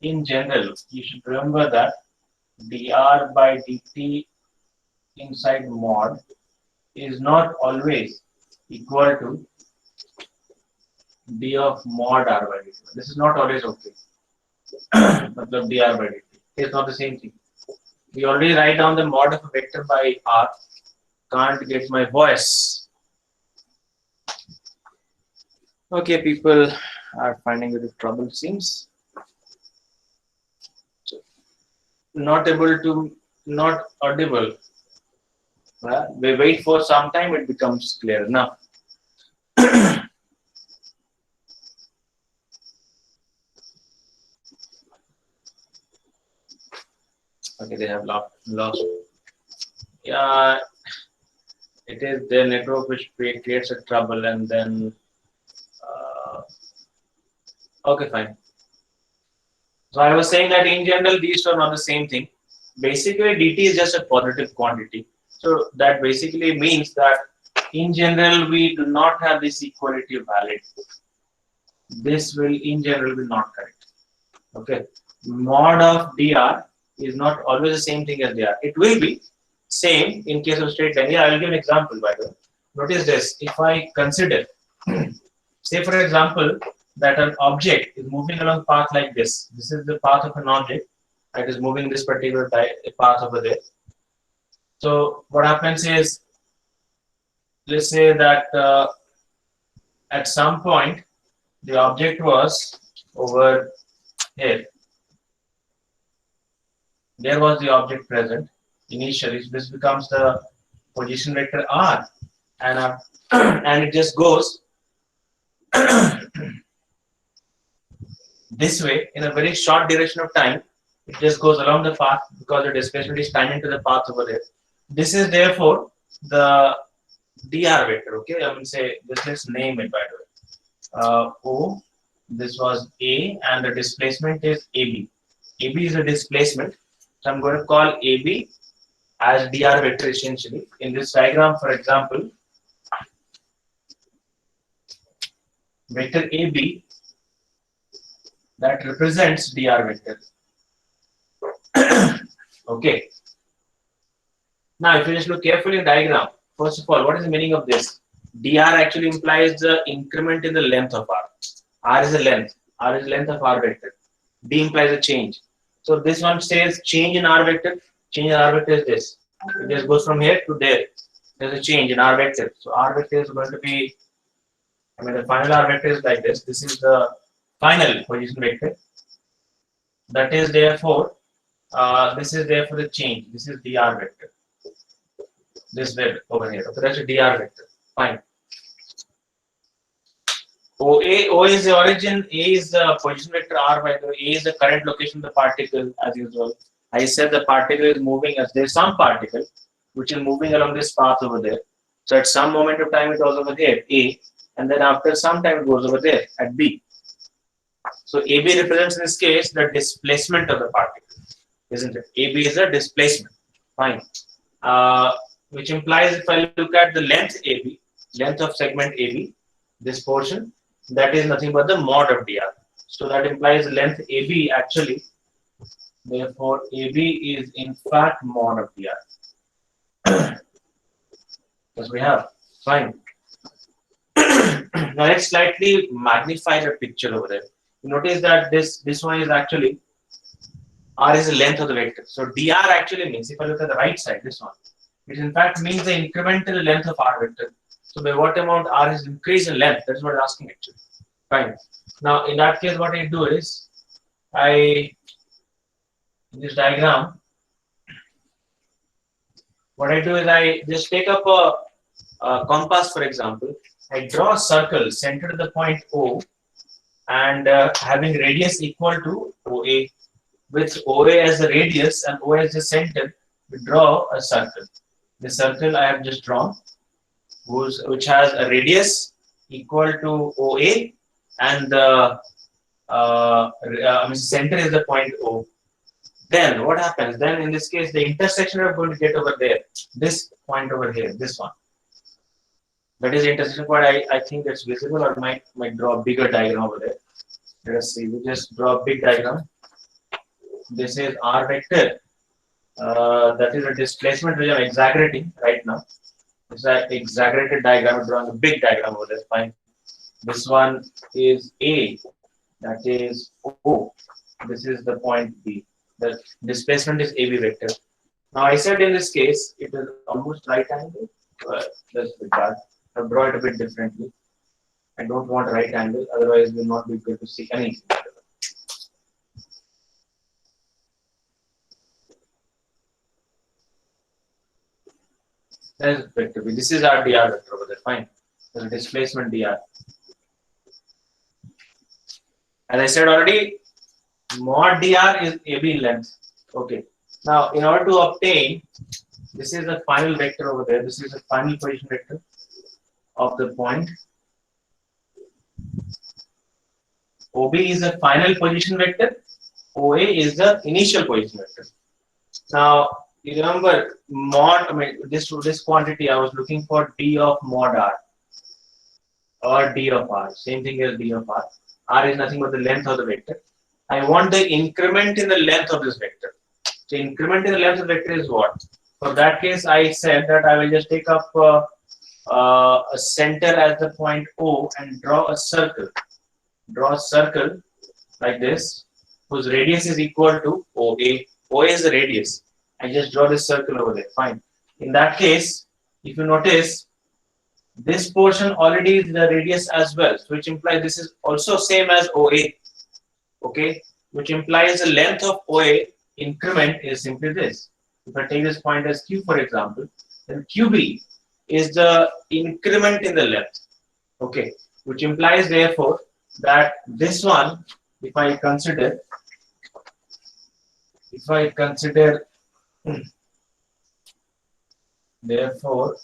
Speaker 1: in general, you should remember that dr by dt inside mod is not always equal to d of mod r by dt. This is not always okay. Matlab dr by dt. It's not the same thing. We already write down the mod of a vector by r. Can't get my voice. Okay, people are finding it a trouble, seems. Not able to, not audible. We wait for some time, it becomes clear enough. Okay, they have lost. Yeah, it is the network which creates a trouble, and then okay, fine. So I was saying that in general these two are not the same thing. Basically, dt is just a positive quantity. So that basically means that in general we do not have this equality valid. This will in general be not correct. Okay, mod of dr is not always the same thing as dr. It will be same in case of straight line. Yeah, I will give an example by the way. Notice this. If I consider, say for example, that an object is moving along path like this. This is the path of an object that is moving this particular path over there. So what happens is, let's say that at some point the object was over here. There was the object present initially. So this becomes the position vector r, and and it just goes this way in a very short duration of time. It just goes along the path because the displacement is tangent to the path over there. This is therefore the dr vector. Okay, I will say this. Let's name it by the way. O. This was A, and the displacement is AB. AB is the displacement. So I'm going to call AB as dr vector essentially. In this diagram, for example, vector AB that represents dr vector. Okay. Now, if you just look carefully in the diagram, first of all, what is the meaning of this? dr actually implies the increment in the length of r. R is the length. R is the length of r vector. D implies a change. So this one says change in r vector. Change in r vector is this. It just goes from here to there. There's a change in r vector. So r vector is going to be, I mean, the final r vector is like this. This is the final position vector. That is therefore, this is therefore the change. This is dr vector. This bit over here. Okay, that's a dr vector. Fine. O is the origin, A is the position vector r by the way. A is the current location of the particle as usual. I said the particle is moving as there's some particle which is moving along this path over there. So at some moment of time it was over here, A, and then after some time it goes over there at B. So AB represents in this case the displacement of the particle, isn't it? AB is a displacement. Fine. Which implies if I look at the length AB, length of segment AB, this portion, that is nothing but the mod of dr. So that implies length AB actually. Therefore, AB is in fact mod of dr. Because we have. Fine. Now let's slightly magnify the picture over there. You notice that this one is actually r is the length of the vector. So dr actually means, if I look at the right side, this one, it in fact means the incremental length of r vector. So by what amount r is increased in length, that's what I'm asking actually. Fine. Now in that case, what I do is, in this diagram, what I do is I just take up a compass, for example. I draw a circle centered at the point O, and having radius equal to OA, with OA as the radius and OA as the center, we draw a circle. The circle I have just drawn, which has a radius equal to OA, and the center is the point O. Then what happens? Then in this case, the intersection I'm going to get over there, this point over here, this one. That is the intersection point. I think that's visible, or might draw a bigger diagram over there. Let us see. We just draw a big diagram. This is r vector. That is a displacement which I'm exaggerating right now. It's an exaggerated diagram. I'm drawing a big diagram over there. Fine. This one is A, that is O. This is the point B. The displacement is AB vector. Now I said in this case it is almost right angle. That's a bit bad. I'll draw it a bit differently. I don't want right angle, otherwise we'll not be able to see anything. There's vector B. This is our dr vector over there. Fine. There's a displacement dr. As I said already, mod dr is AB length. Okay. Now, in order to obtain, this is the final vector over there. This is the final position vector of the point. OB is the final position vector. OA is the initial position vector. Now, you remember mod, this quantity I was looking for D of mod R or D of R. Same thing as D of R. R is nothing but the length of the vector. I want the increment in the length of this vector. So increment in the length of the vector is what? For that case, I said that I will just take up a center as the point O and draw a circle. Draw a circle like this, whose radius is equal to OA. OA is the radius. I just draw this circle over there. Fine. In that case, if you notice, this portion already is the radius as well, so which implies this is also same as OA. Okay, which implies the length of OA increment is simply this. If I take this point as Q, for example, then QB is the increment in the length. Okay, which implies therefore that this one, if I consider therefore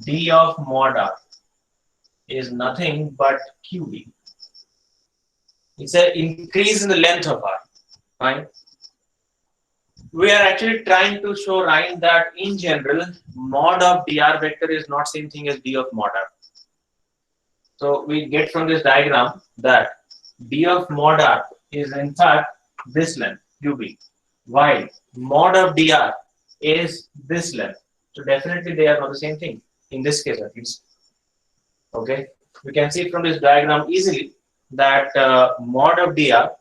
Speaker 1: D of mod R is nothing but QB. It's an increase in the length of R. Fine. We are actually trying to show, Ryan, that in general, mod of dr vector is not same thing as D of mod R. So we get from this diagram that D of mod R is in fact this length, QB, while mod of dr is this length. So definitely they are not the same thing, in this case at least. Okay, we can see from this diagram easily that mod of dr,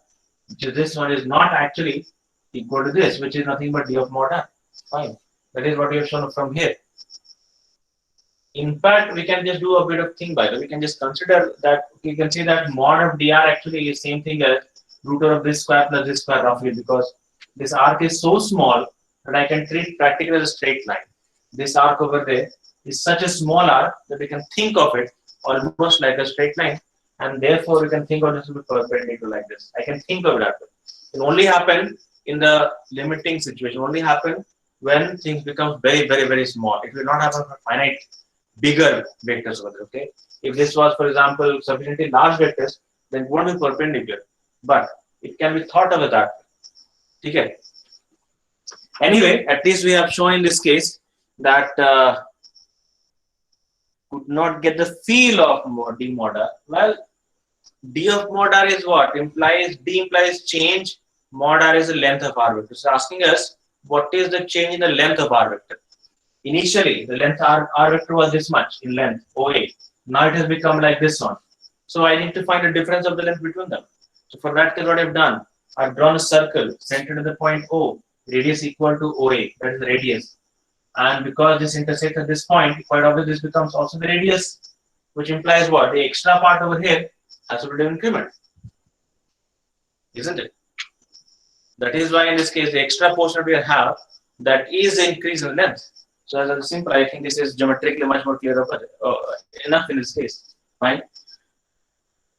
Speaker 1: which is this one, is not actually equal to this, which is nothing but D of mod R. Fine. That is what we have shown from here. In fact, we can just do a bit of thing by the way. We can just consider that you can see that mod of dr actually is same thing as root of this square plus this square roughly, because this arc is so small that I can treat practically as a straight line. This arc over there is such a small arc that we can think of it almost like a straight line, and therefore we can think of this as perpendicular like this. I can think of it that way. It only happen in the limiting situation, only happen when things become very, very, very small. It will not happen for finite bigger vectors over there. Okay, if this was, for example, sufficiently large vectors, then it won't be perpendicular, but it can be thought of that way. Okay. Anyway, at least we have shown in this case that could not get the feel of D mod R. Well, D of mod R is what? D implies change. Mod R is the length of R vector. So asking us what is the change in the length of R vector. Initially, the length R vector was this much in length, OA. Now it has become like this one. So I need to find the difference of the length between them. So for that case, what I've done, I've drawn a circle centered at the point O, radius equal to OA, that is the radius. And because this intersects at this point, quite obviously this becomes also the radius, which implies what? The extra part over here has to be an increment, isn't it? That is why in this case, the extra portion we have, that is the increase in length. So as a simple, I think this is geometrically much more clear enough in this case. Fine.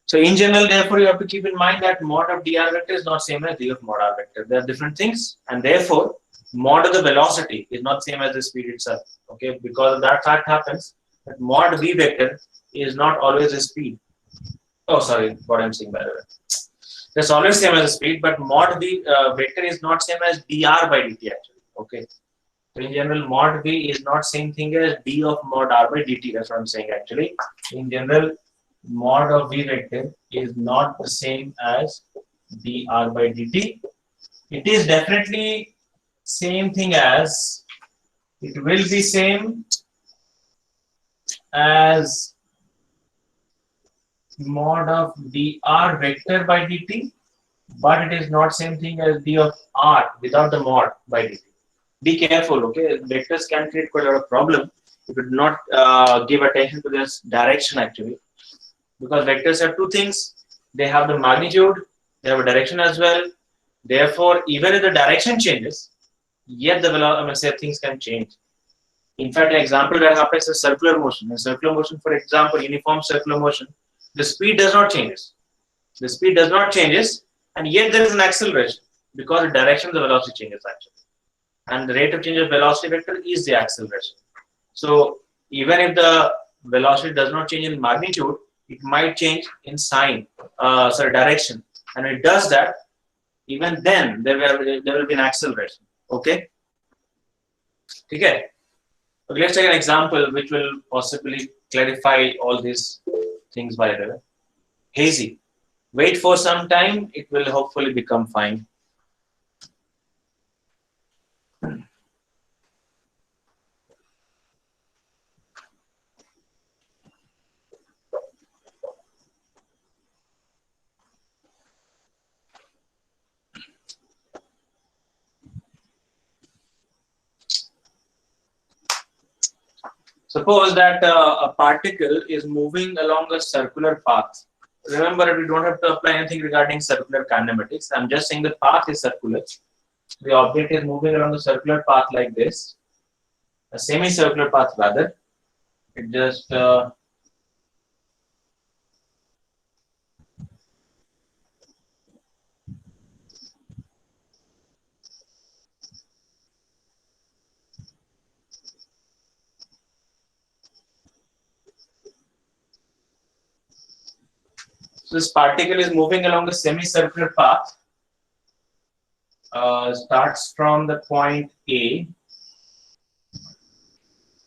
Speaker 1: So in general, therefore, you have to keep in mind that mod of dr vector is not same as D of mod R vector. They are different things, and therefore, mod of the velocity is not same as the speed itself. Okay, because that fact happens that mod v vector is not always the speed. Oh, sorry, what I'm saying by the way. That's always same as the speed, but mod v vector is not same as dr by dt actually. Okay. So in general, mod v is not same thing as D of mod R by dt. That's what I'm saying actually. In general, mod of v vector is not the same as dr by dt. It is definitely same thing as, it will be same as mod of dr vector by dt, but it is not same thing as d of r without the mod by dt. Be careful, okay? Vectors can create quite a lot of problem if you do not give attention to this direction actually, because vectors have two things. They have the magnitude, they have a direction as well. Therefore, even if the direction changes, yet the velocity, things can change. In fact, an example that happens is circular motion. In circular motion, for example, uniform circular motion, the speed does not changes. The speed does not changes, and yet there is an acceleration because the direction of the velocity changes actually. And the rate of change of velocity vector is the acceleration. So even if the velocity does not change in magnitude, it might change in sign, direction. And it does that, even then there will be an acceleration. Okay? Okay. Okay, let's take an example which will possibly clarify all these things by the way. Hazy. Wait for some time, it will hopefully become fine. Suppose that a particle is moving along a circular path. Remember, we don't have to apply anything regarding circular kinematics. I'm just saying the path is circular. The object is moving along a circular path like this, a semicircular path rather. It just so this particle is moving along a semicircular path. Starts from the point A.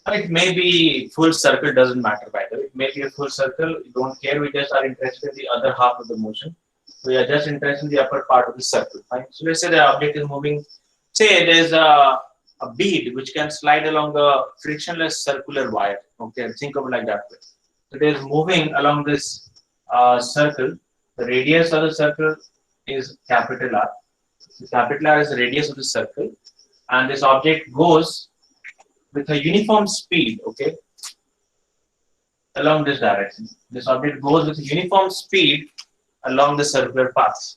Speaker 1: It may be full circle, doesn't matter by the way. It may be a full circle, we don't care, we just are interested in the other half of the motion. We are just interested in the upper part of the circle. Fine. So let's say the object is moving, say there's a bead which can slide along a frictionless circular wire. Okay, think of it like that way. So it is moving along this circle. The radius of the circle is capital R. The capital R is the radius of the circle, and this object goes with a uniform speed, okay, along this direction. This object goes with a uniform speed along the circular path.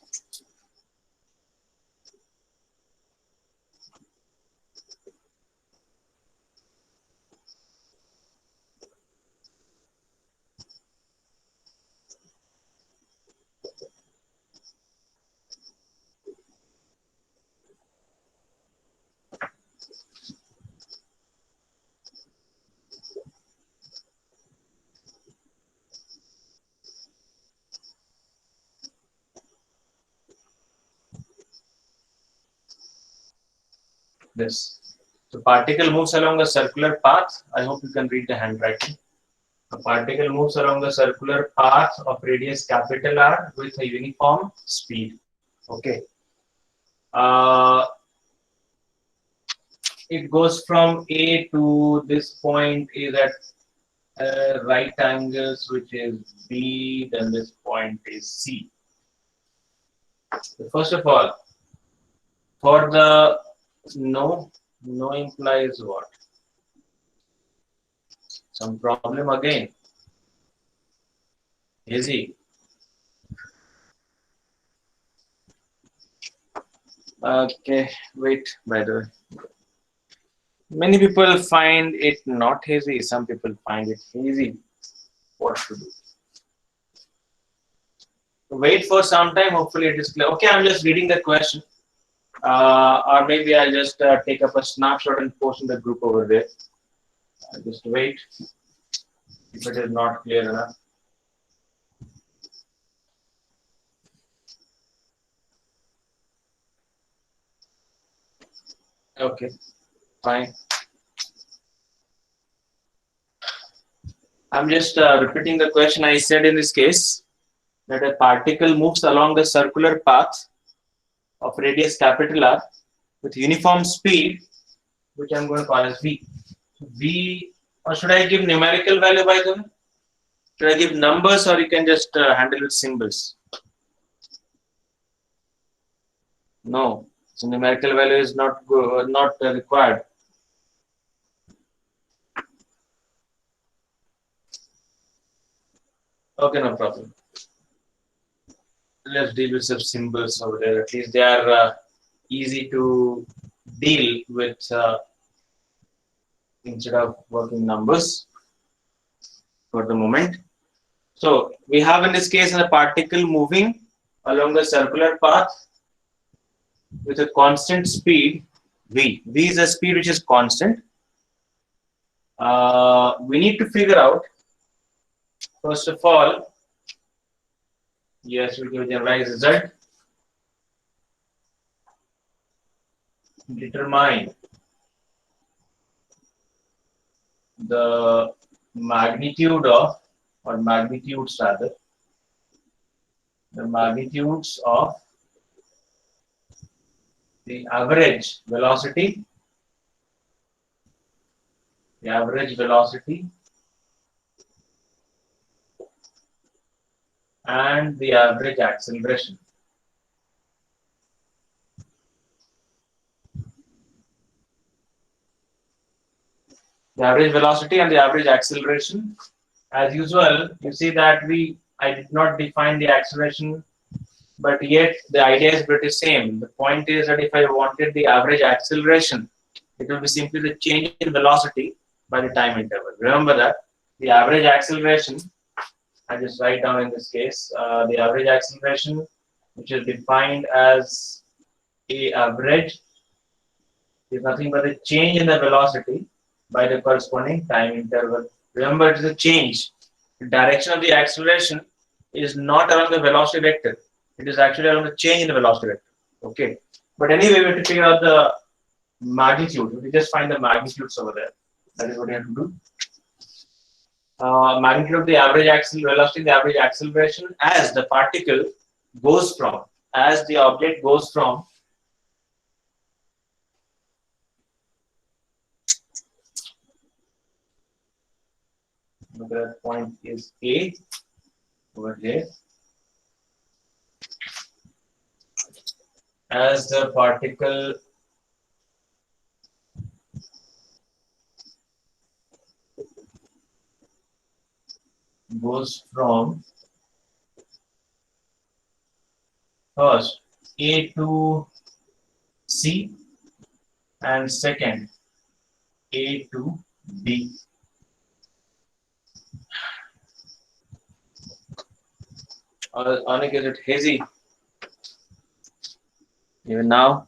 Speaker 1: This. So particle moves along a circular path. I hope you can read the handwriting. A particle moves along the circular path of radius capital R with a uniform speed. Okay. It goes from A to this point is at right angles, which is B, then this point is C. So first of all, for the no implies what? Some problem again. Easy. Okay, wait, by the way. Many people find it not hazy, some people find it hazy. What to do? Wait for some time, hopefully it is clear. Okay, I'm just reading the question. Or maybe I'll just take up a snapshot and post in the group over there. Just wait if it is not clear enough. Okay, fine. I'm just repeating the question I said in this case, that a particle moves along the circular path of radius capital R with uniform speed, which I'm going to call as V. V, or should I give numerical value by the way? Should I give numbers or you can just handle with symbols? No, so numerical value is not required. Okay, no problem. Let's deal with some symbols over there. At least they are easy to deal with instead of working numbers for the moment. So we have in this case a particle moving along the circular path with a constant speed v. V is a speed which is constant. We need to figure out, first of all, yes, we give a generalized result. Determine the magnitude of, or magnitudes rather, the magnitudes of the average velocity, and the average acceleration. The average velocity and the average acceleration. As usual, you see that I did not define the acceleration, but yet the idea is pretty same. The point is that if I wanted the average acceleration, it will be simply the change in velocity by the time interval. Remember that the average acceleration, I just write down in this case, the average acceleration, which is defined as a average, is nothing but the change in the velocity by the corresponding time interval. Remember, it is a change. The direction of the acceleration is not along the velocity vector. It is actually along the change in the velocity vector. Okay. But anyway, we have to figure out the magnitude. We just find the magnitudes over there. That is what we have to do. Magnitude of the average velocity, the average acceleration as the particle goes from, as the object goes from look at that point is A over here. As the particle goes from first A to C and second A to B. Anik, is it hazy? Even now?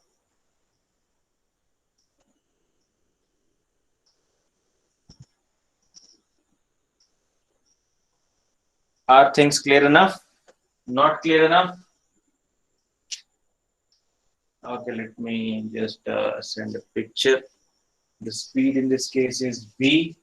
Speaker 1: Are things clear enough? Not clear enough? Okay, let me just send a picture. The speed in this case is v.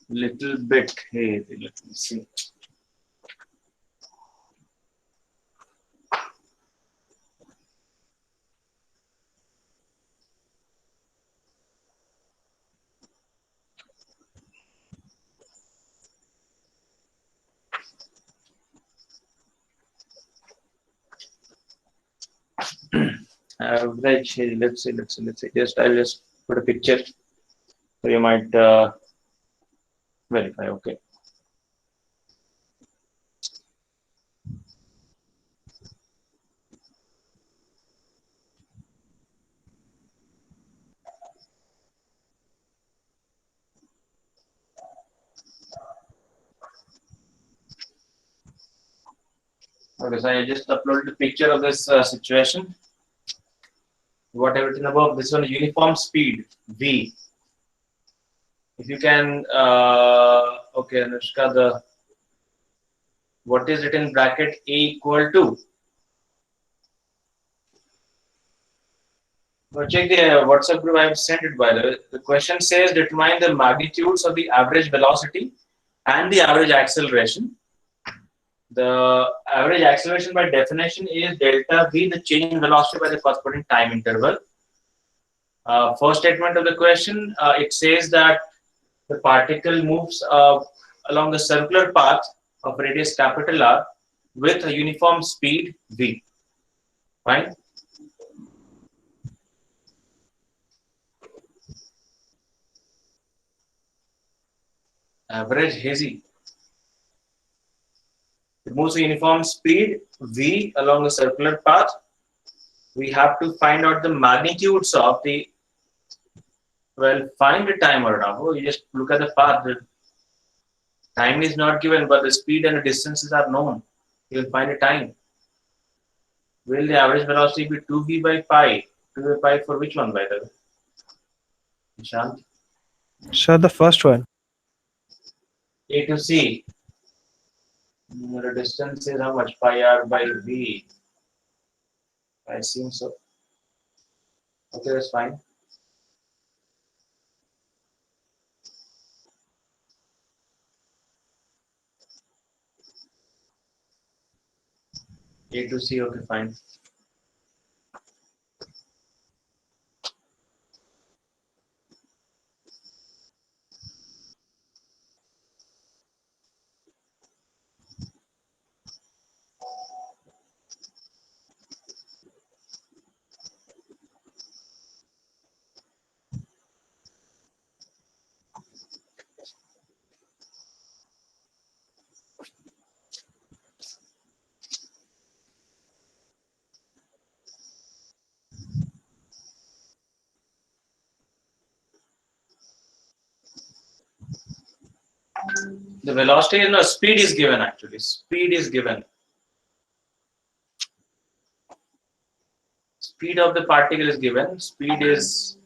Speaker 1: Little bit hazy. Let me see. Average. Let's see. I'll just put a picture so you might verify. Okay. Okay, so I just uploaded a picture of this situation. What I've written above, this one, uniform speed v. If you can, okay, Anushka, what is written in bracket A equal to? Now check the WhatsApp group. I have sent it by the way. The question says determine the magnitudes of the average velocity and the average acceleration. The average acceleration by definition is delta v, the change in velocity by the corresponding time interval. First statement of the question, it says that the particle moves along a circular path of radius capital R with a uniform speed v. Fine. Average hazy. It moves a uniform speed v along a circular path. We have to find out the magnitudes of the, well, find the time around. Oh, you just look at the path. The time is not given, but the speed and the distances are known. You will find a time. Will the average velocity be 2v by pi? 2v by pi for which one, by the way? Nishant?
Speaker 4: Sir, the first one.
Speaker 1: A to C. The distance is how much? Pi r by v. I assume so. Okay, that's fine. A to C, okay, fine. The velocity, no, speed is given actually. Speed is given. Speed of the particle is given. Speed is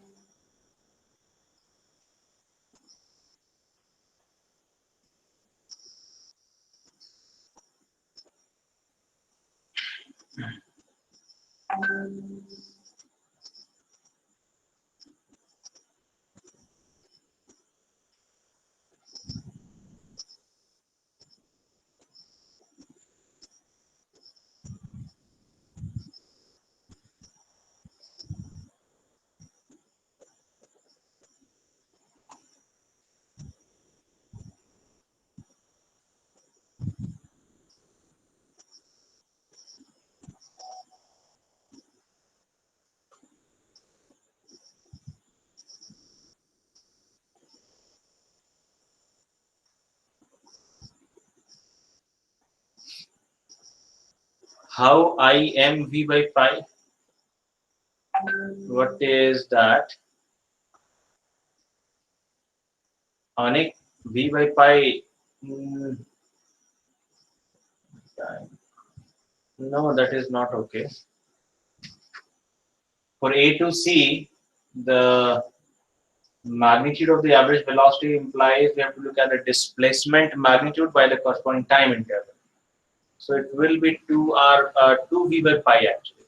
Speaker 1: how I am v by pi. What is that? Anik, v by pi. No, that is not okay. For A to C, the magnitude of the average velocity implies we have to look at the displacement magnitude by the corresponding time interval. So it will be 2v by pi actually.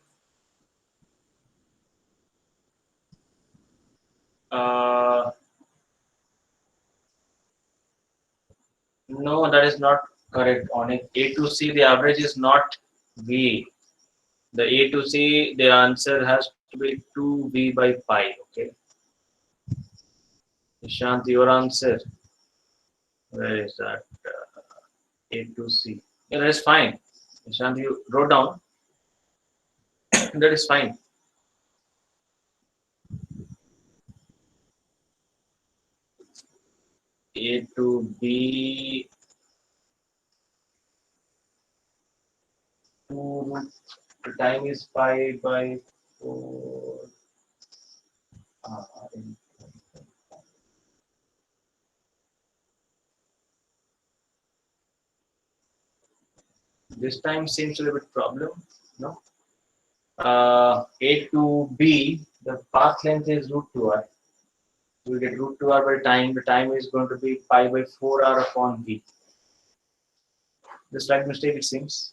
Speaker 1: No, that is not correct. On A to C, the average is not v. The A to C, the answer has to be 2v by pi. Okay. Nishant, your answer. Where is that? A to C. Yeah, that is fine. Nishant, you wrote down. That is fine. A to B. The time is pi by 4. This time seems a little bit problem. No. A to B, the path length is root 2r. We get root 2r by time. The time is going to be pi by 4r upon v. The slight mistake, it seems.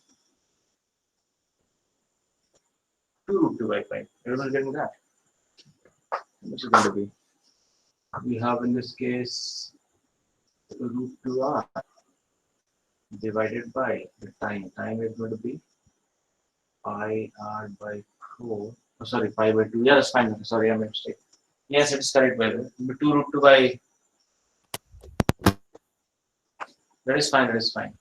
Speaker 1: 2 root 2 by pi. Everyone getting that? Which is going to be? We have in this case root 2r. divided by the time. Time is going to be pi r by 4. Oh, sorry, pi by 2. Yeah, that's fine. Sorry, I made a mistake. Yes, it's correct by the way. 2 root 2 by. That is fine. That is fine.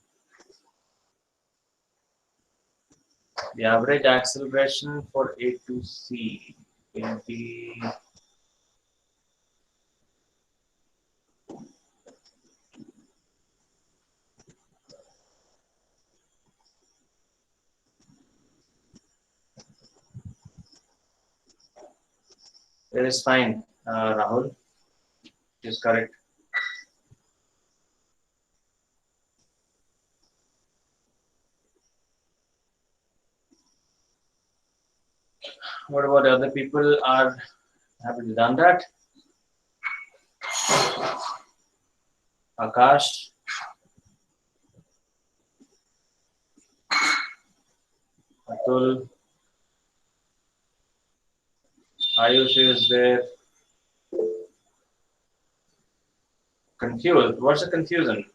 Speaker 1: The average acceleration for A to C will be that is fine, Rahul. It is correct. What about the other people? Have you done that? Akash, Atul, Ayush is there. Confused. What's the confusion?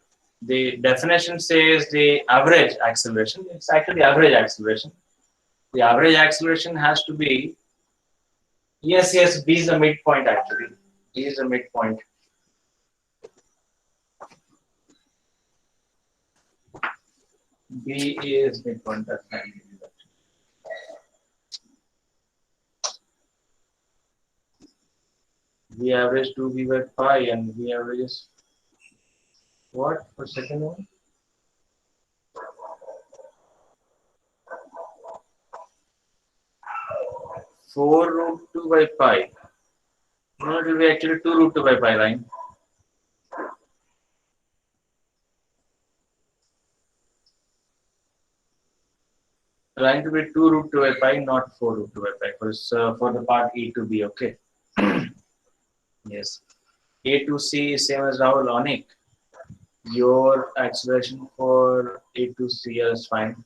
Speaker 1: The definition says the average acceleration. It's actually average acceleration. The average acceleration has to be. Yes, B is the midpoint actually. B is the midpoint. B is midpoint. That's fine. V average 2B by pi and V average is what for second one? 4 root 2 by pi. No, it will be actually 2 root 2 by pi line. Line to be 2 root 2 by pi, not 4 root 2 by pi. For the part A to B, okay. Yes. A to C is same as Rahul Onik. Your acceleration for A to C is fine.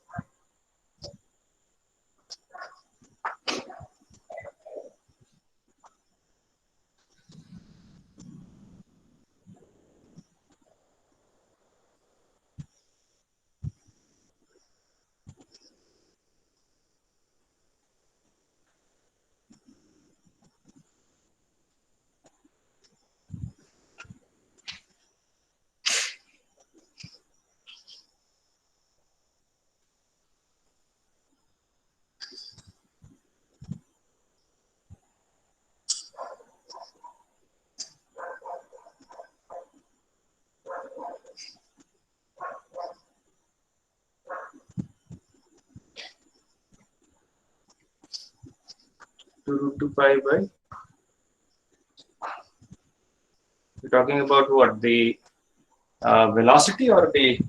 Speaker 1: Root 2 pi by. You're talking about what? The velocity or the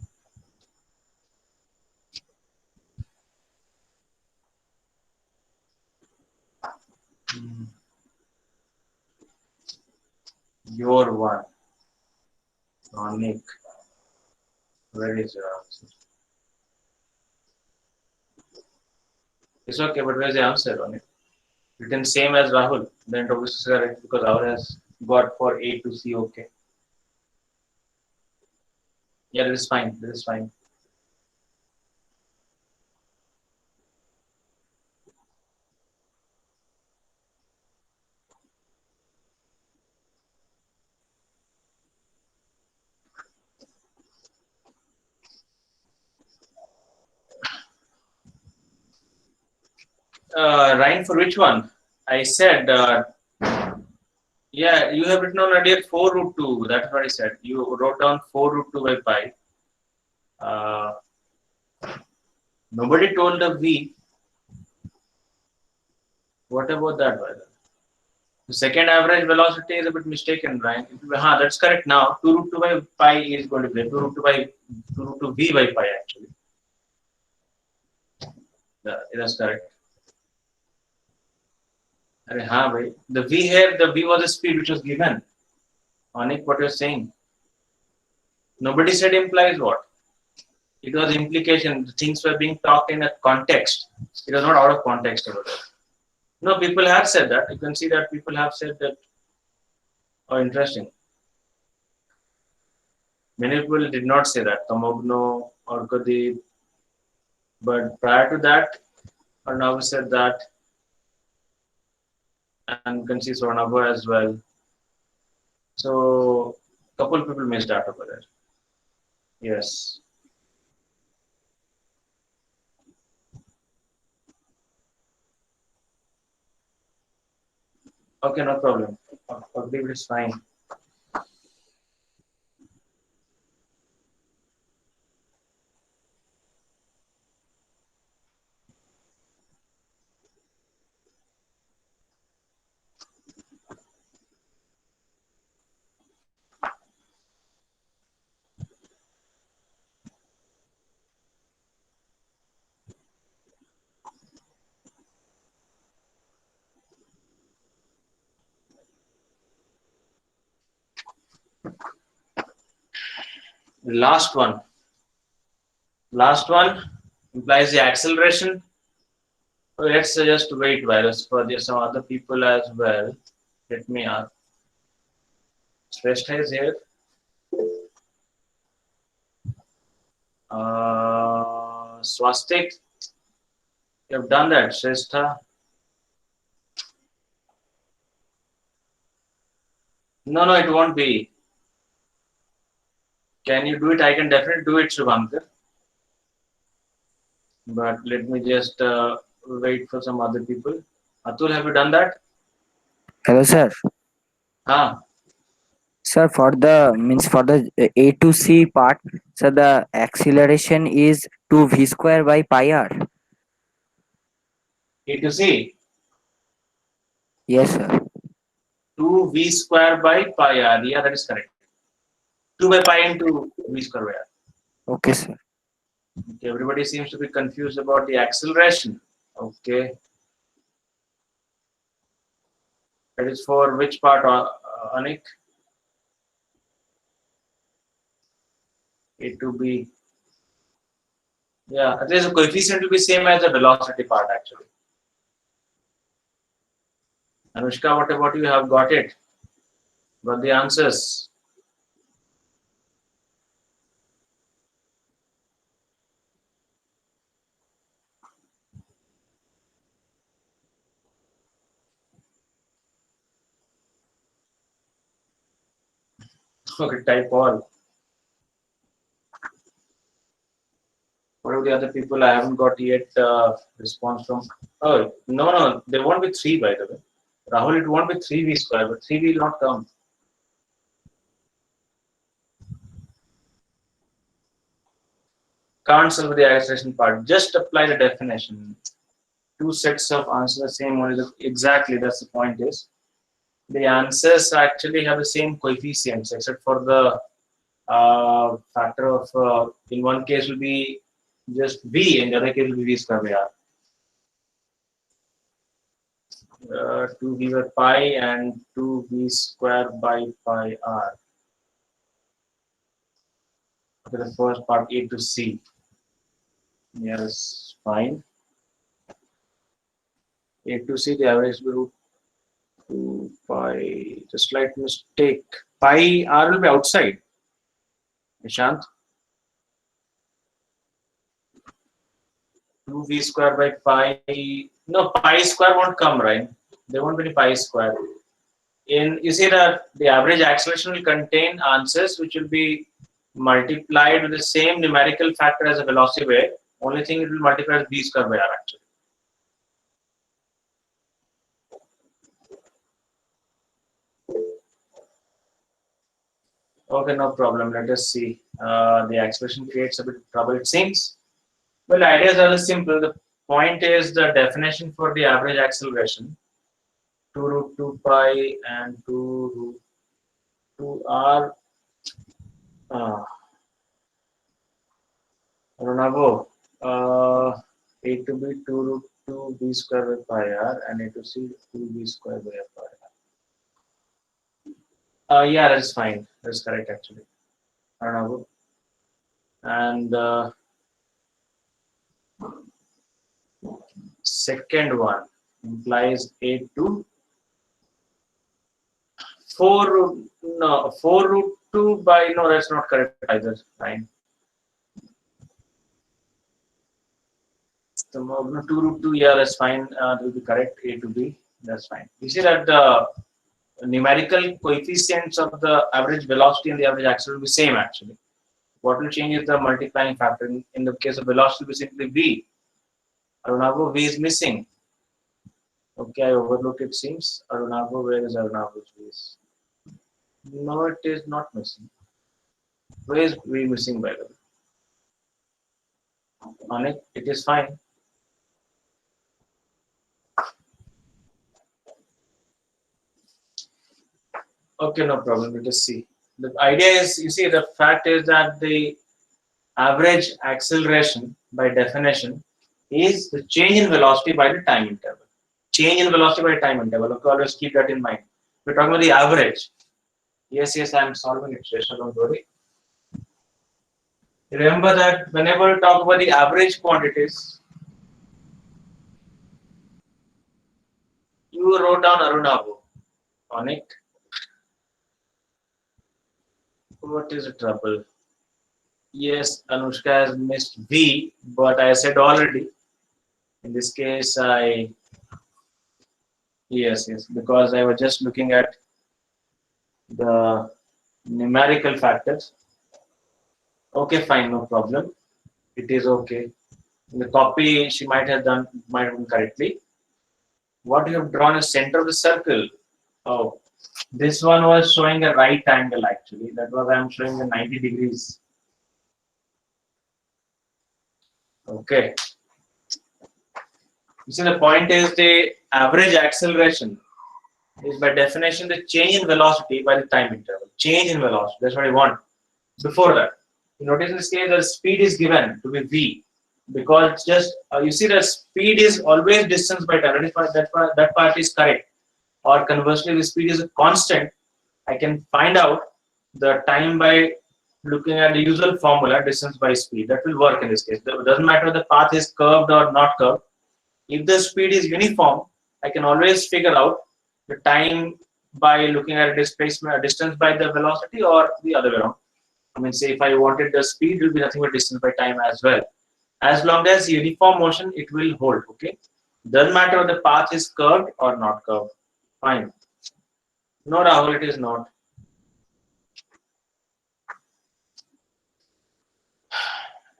Speaker 1: your one? Onik. Where is your answer? It's okay, but where's the answer on it? Written same as Rahul. Then it obviously is correct because Rahul has got for A to C. Okay. Yeah, that is fine. That is fine. Ryan, for which one? I said, yeah, you have written on earlier 4 root 2. That's what I said. You wrote down 4 root 2 by pi. Nobody told the V. What about that, brother? The second average velocity is a bit mistaken, Brian. That's correct now. 2 root 2 by pi is going to be 2 root 2 by 2 root 2 V by pi actually. That's correct. The V here, the V was the speed which was given. Onik, what you're saying? Nobody said implies what? It was implication. The things were being talked in a context. It was not out of context over there. No, people have said that. You can see that people have said that. Oh, interesting. Many people did not say that. Tamogno or Kadi, but prior to that, Arnav said that, and you can see Swarnabha as well. So, couple people missed out over there. Yes. Okay, no problem. It is fine. Last one. Last one implies the acceleration. Let's just wait while for some other people as well. Let me ask. Shrestha is here. Swastik, you have done that, Shrestha. No, it won't be. Can you do it? I can definitely do it, Shubhankar. But let me just wait for some other people. Atul, have you done that?
Speaker 5: Hello, sir.
Speaker 1: Ah,
Speaker 5: Sir, for the A to C part, so the acceleration is 2v square by pi r.
Speaker 1: A to C.
Speaker 5: Yes, sir.
Speaker 1: 2v square by pi r. Yeah, that is correct. 2 by pi into v square by r.
Speaker 5: Okay, sir.
Speaker 1: Okay, everybody seems to be confused about the acceleration. Okay. That is for which part, Anik? A to B. Yeah, at least the coefficient will be same as the velocity part actually. Anushka, what about you? Have got it? Got the answers? Okay, type all. What are the other people? I haven't got yet response from. Oh, no, there won't be 3 by the way. Rahul, it won't be 3v square, but 3 will not come. Can't solve the acceleration part. Just apply the definition. 2 sets of answers the same only. Exactly, that's the point is. The answers actually have the same coefficients except for the factor of, in one case will be just v, in the other case will be v square by r. 2v by pi and 2v square by pi r. Okay, the first part A to C. Yes, fine. A to C, the average root 2 pi, just slight mistake. Pi r will be outside. Nishant. 2v square by pi. No, pi square won't come, right? There won't be any pi square. You see that the average acceleration will contain answers which will be multiplied with the same numerical factor as a velocity wave. Only thing it will multiply with v square by r actually. Okay, no problem. Let us see. The expression creates a bit of trouble, it seems. Well, the ideas are simple. The point is the definition for the average acceleration. 2 root 2 pi and 2 root 2 r. Ronavo. A to b 2 root 2 b square by pi r and A to c 2 b square by pi r. Yeah, that's fine. That's correct actually. Ronavo. And second one implies A to 4 root 2 by, no, that's not correct either. Fine. So 2 root 2, yeah, that's fine. That will be correct. A to B, that's fine. You see that the numerical coefficients of the average velocity and the average acceleration will be same actually. What will change is the multiplying factor. In the case of velocity, will be simply V. Arunago, V is missing. Okay, I overlooked it seems. Arunago, where is Arunago's V? No, it is not missing. Where is V missing by the way? On it, it is fine. Okay, no problem. Let us see. The idea is, you see, the fact is that the average acceleration by definition is the change in velocity by the time interval. Change in velocity by time interval. Okay, always keep that in mind. We're talking about the average. Yes, I'm solving it, Shresha, don't worry. Remember that whenever we talk about the average quantities, you wrote down Arunabo on it. What is the trouble? Yes, Anushka has missed V, but I said already. In this case, yes, because I was just looking at the numerical factors. Okay, fine, no problem. It is okay. In the copy, she might have done correctly. What you have drawn is center of the circle. Oh, this one was showing a right angle actually. That was I am showing the 90 degrees. Okay. You see, the point is the average acceleration is by definition the change in velocity by the time interval. Change in velocity. That's what I want. Before that, you notice in this case the speed is given to be v, because it's just you see the speed is always distance by time. That part is correct. Or conversely, the speed is a constant. I can find out the time by looking at the usual formula, distance by speed. That will work in this case. It doesn't matter if the path is curved or not curved. If the speed is uniform, I can always figure out the time by looking at a displacement, distance by the velocity, or the other way around. I mean, say if I wanted the speed, it will be nothing but distance by time as well. As long as uniform motion, it will hold. Okay, doesn't matter if the path is curved or not curved. Fine. No, Rahul, it is not.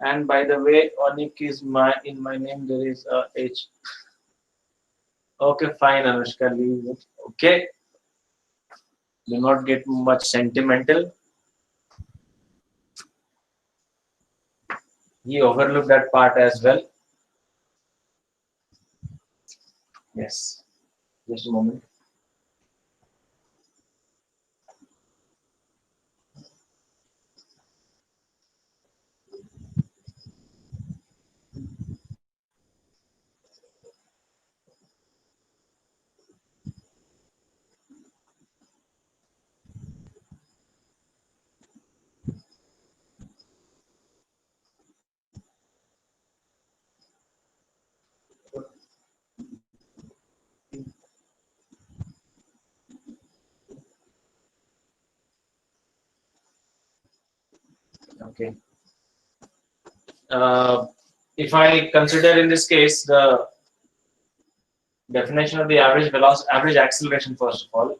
Speaker 1: And by the way, Onik is in my name. There is a H. Okay, fine, Anushka, leave it. Okay. Do not get much sentimental. He overlooked that part as well. Yes. Just a moment. Okay. If I consider in this case the definition of the average velocity, average acceleration, first of all,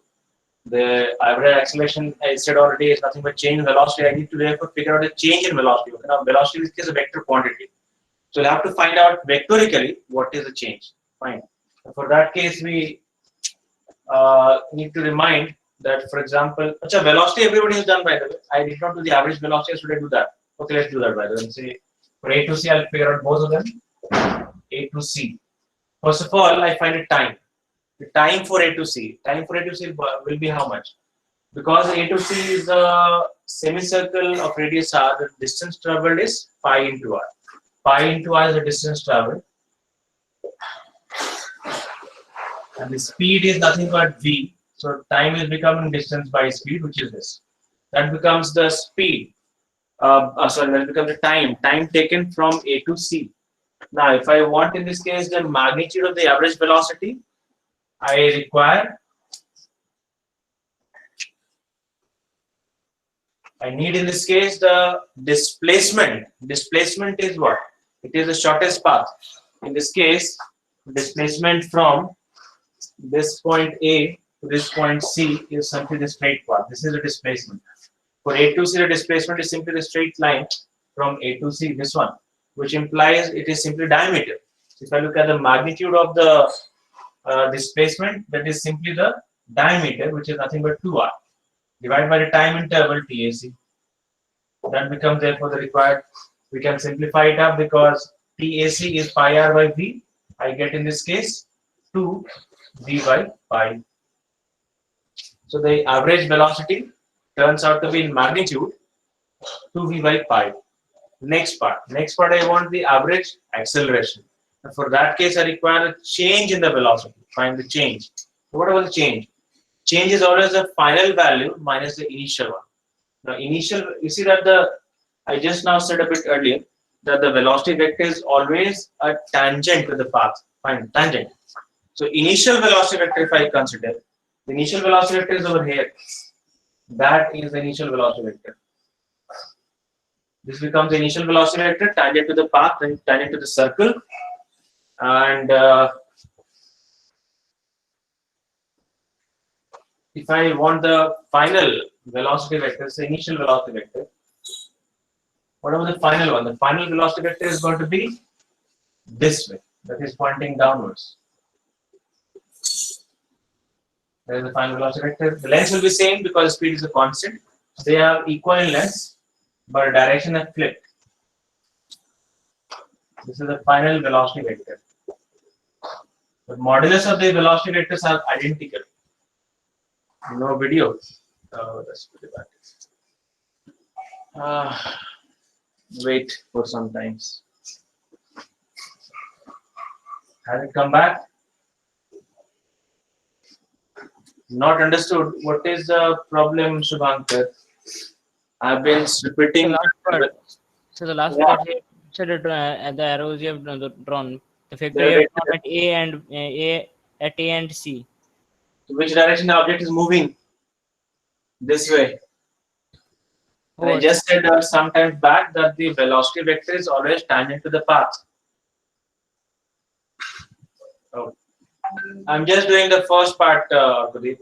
Speaker 1: the average acceleration I said already is nothing but change in velocity. I need to therefore figure out the change in velocity. Okay, now velocity in this case is a vector quantity, so we'll have to find out vectorically what is the change. Fine. For that case, we need to remind that, for example, velocity everybody has done by the way. I did not do the average velocity, should I do that? Okay, let's do that by the way. Say for A to C, I'll figure out both of them. A to C. First of all, I find a time. The time for A to C. Time for A to C will be how much? Because A to C is a semicircle of radius r, the distance traveled is pi into r. Pi into r is the distance traveled. And the speed is nothing but v. So time is becoming distance by speed, which is this. That becomes the speed. That becomes the time taken from A to C. Now, if I want in this case the magnitude of the average velocity, I require I need in this case the displacement. Displacement is what? It is the shortest path. In this case, displacement from this point A to this point C is simply the straight path. This is the displacement. For A to C, the displacement is simply the straight line from A to C, this one, which implies it is simply diameter. So if I look at the magnitude of the displacement, that is simply the diameter, which is nothing but 2r, divided by the time interval TAC. That becomes therefore the required. We can simplify it up because TAC is pi r by v. I get in this case 2 v by pi. So the average velocity turns out to be in magnitude 2v by pi. Next part I want the average acceleration. And for that case, I require a change in the velocity. Find the change. What about the change? Change is always the final value minus the initial one. Now, initial, you see that I just now said a bit earlier that the velocity vector is always a tangent to the path. Fine, tangent. So initial velocity vector, if I consider, the initial velocity vector is over here. That is the initial velocity vector. This becomes the initial velocity vector tangent to the path and tangent to the circle. And if I want the final velocity vector, the initial velocity vector, what about the final one? The final velocity vector is going to be this way, that is pointing downwards. There is the final velocity vector. The length will be same because speed is a constant. They are equal in length, but direction is flipped. This is the final velocity vector. The modulus of the velocity vectors are identical. No video. Oh, that's pretty bad. Wait for some times. Has it come back? Not understood. What is the problem, Shubhankar? I've been repeating.
Speaker 2: So the last
Speaker 1: Yeah.
Speaker 2: part here, so that, at the arrows you have drawn, the factor
Speaker 1: Yeah,
Speaker 2: you have drawn at A and C.
Speaker 1: Which direction the object is moving? This way. And I
Speaker 2: Oh,
Speaker 1: just said some time back that the velocity vector is always tangent to the path. Oh. I'm just doing the first part, Pradeep.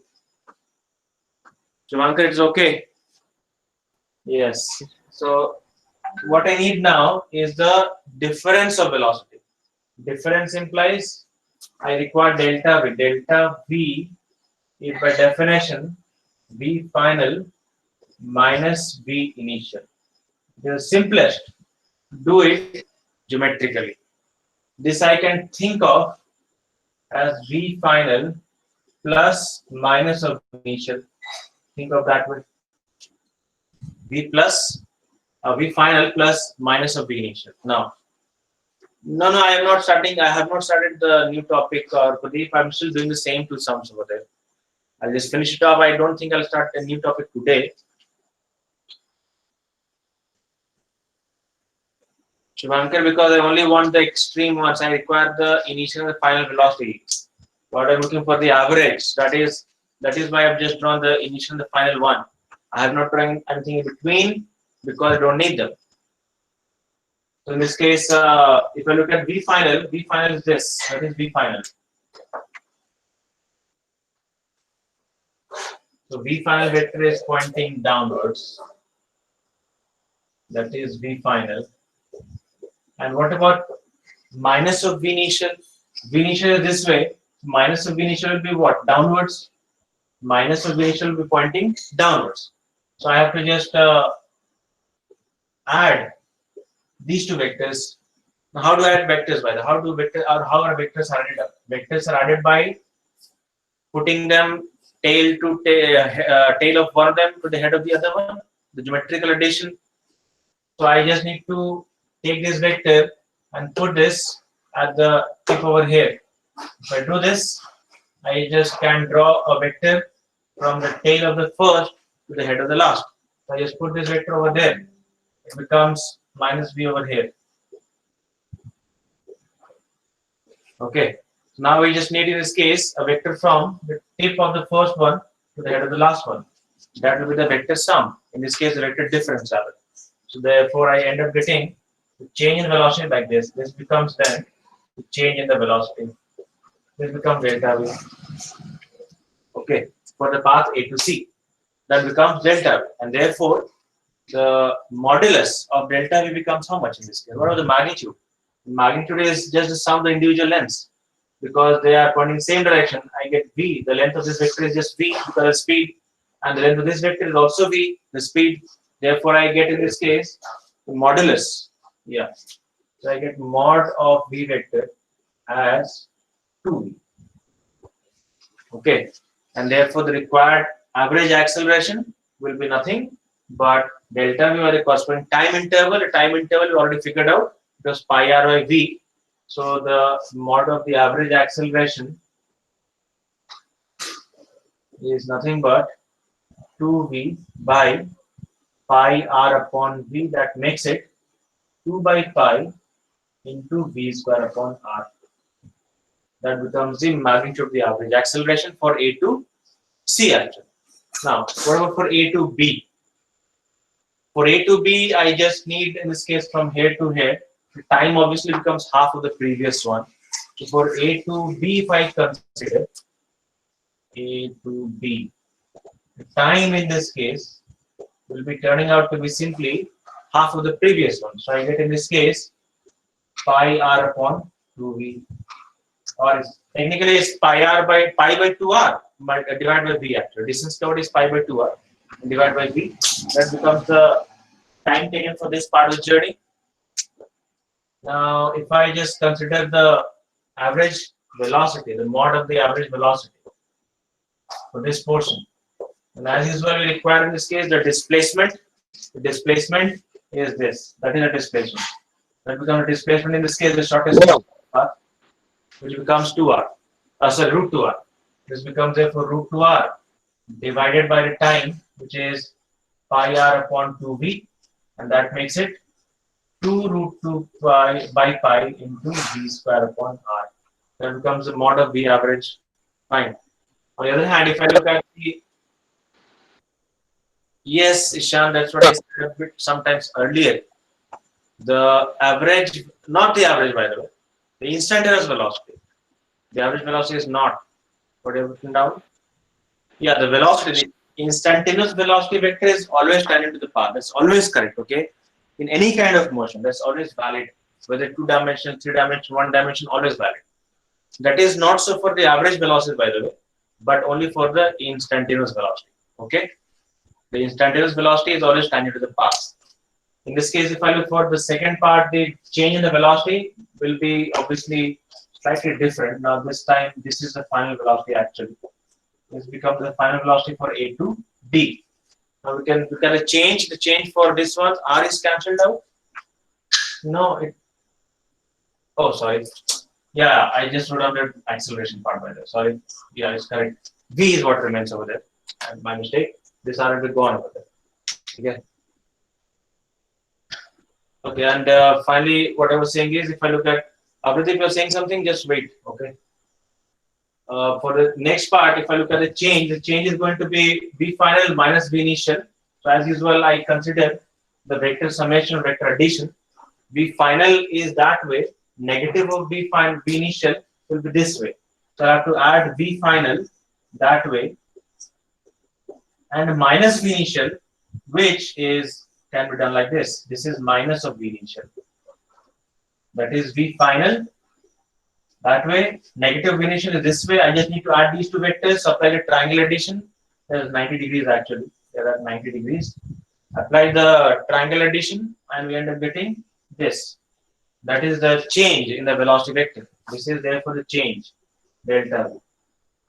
Speaker 1: Shubhankar, it's okay. Yes. So what I need now is the difference of velocity. Difference implies I require delta V. Delta V is by definition V final minus V initial. The simplest, do it geometrically. This I can think of as V final plus minus of initial. Think of that way. V final plus minus of V initial. Now, no, I am not starting. I have not started the new topic, or Pradeep. I'm still doing the same two sums over there. I'll just finish it off. I don't think I'll start a new topic today. Shubhankar, because I only want the extreme ones. I require the initial and the final velocity. What I'm looking for the average. That is why I've just drawn the initial and the final one. I have not drawn anything in between because I don't need them. So in this case, if I look at V final is this. That is V final. So V final vector is pointing downwards. That is V final. And what about minus of V initial? V initial is this way. Minus of V initial will be what? Downwards. Minus of V initial will be pointing downwards. So I have to just add these two vectors. Now, how do I add vectors by the? How are vectors added up? Vectors are added by putting them tail to tail of one of them to the head of the other one. The geometrical addition. So I just need to take this vector and put this at the tip over here. If I do this, I just can draw a vector from the tail of the first to the head of the last. So I just put this vector over there. It becomes minus V over here. Okay. So now we just need in this case a vector from the tip of the first one to the head of the last one. That will be the vector sum. In this case, the vector difference. So therefore, I end up getting the change in velocity like this. This becomes then the change in the velocity. This becomes delta V. Okay, for the path A to C, that becomes delta V, and therefore the modulus of delta V becomes how much in this case? What is the magnitude? The magnitude is just the sum of the individual lengths. Because they are pointing in the same direction, I get V. The length of this vector is just V because of speed, and the length of this vector is also V, the speed. Therefore, I get in this case the modulus. Yeah. So I get mod of V vector as 2V. Okay. And therefore, the required average acceleration will be nothing but delta V by the corresponding time interval. The time interval we already figured out. It was pi r by V. So the mod of the average acceleration is nothing but 2V by pi r upon V. That makes it 2 by pi into V square upon r. That becomes the magnitude of the average acceleration for A to C actually. Now, what about for A to B? For A to B, I just need, in this case, from here to here, the time obviously becomes half of the previous one. So for A to B, if I consider A to B, the time in this case will be turning out to be simply half of the previous one. So I get in this case pi r upon 2V, or technically it's pi by 2r divided by V actually. Distance covered is pi by 2r divided by V. That becomes the time taken for this part of the journey. Now, if I just consider the average velocity, the mod of the average velocity for this portion, and as usual, we require in this case the displacement. The displacement is this. That is a displacement. That becomes a displacement in this case, the shortest path, which becomes 2r. Sorry, root 2r. This becomes therefore root 2r divided by the time, which is pi r upon 2v, and that makes it 2 root 2 pi by pi into V square upon r. That becomes the mod of V average. Fine. On the other hand, if I look at the yes, Ishan, that's what I said a bit sometimes earlier. The average, not the average by the way, the instantaneous velocity. The average velocity is not. What have you written down? Yeah, the velocity, the instantaneous velocity vector is always tangent to the path. That's always correct, okay? In any kind of motion, that's always valid. Whether 2 dimension, 3 dimension, 1 dimension, always valid. That is not so for the average velocity, by the way, but only for the instantaneous velocity. Okay? The instantaneous velocity is always tangent to the path. In this case, if I look for the second part, the change in the velocity will be obviously slightly different. Now, this time, this is the final velocity actually. This becomes the final velocity for A to D. Now we can look at the change. The change for this one, R is cancelled out. No, it. Oh, sorry. Yeah, I just wrote down the acceleration part by there. Sorry. Yeah, it's correct. V is what remains over there. And my mistake. This R will go on over there. Okay. Okay, and finally, what I was saying is, if I look at Abhijit, if you're saying something, just wait. Okay. For the next part, if I look at the change is going to be V final minus V initial. So as usual, I consider the vector summation, vector addition. V final is that way. Negative of V final, V initial will be this way. So I have to add V final that way, and minus V initial, which is can be done like this. This is minus of V initial. That is V final. That way, negative V initial is this way. I just need to add these two vectors, apply the triangle addition. There's 90 degrees actually. There are 90 degrees. Apply the triangle addition, and we end up getting this. That is the change in the velocity vector. This is therefore the change, delta V.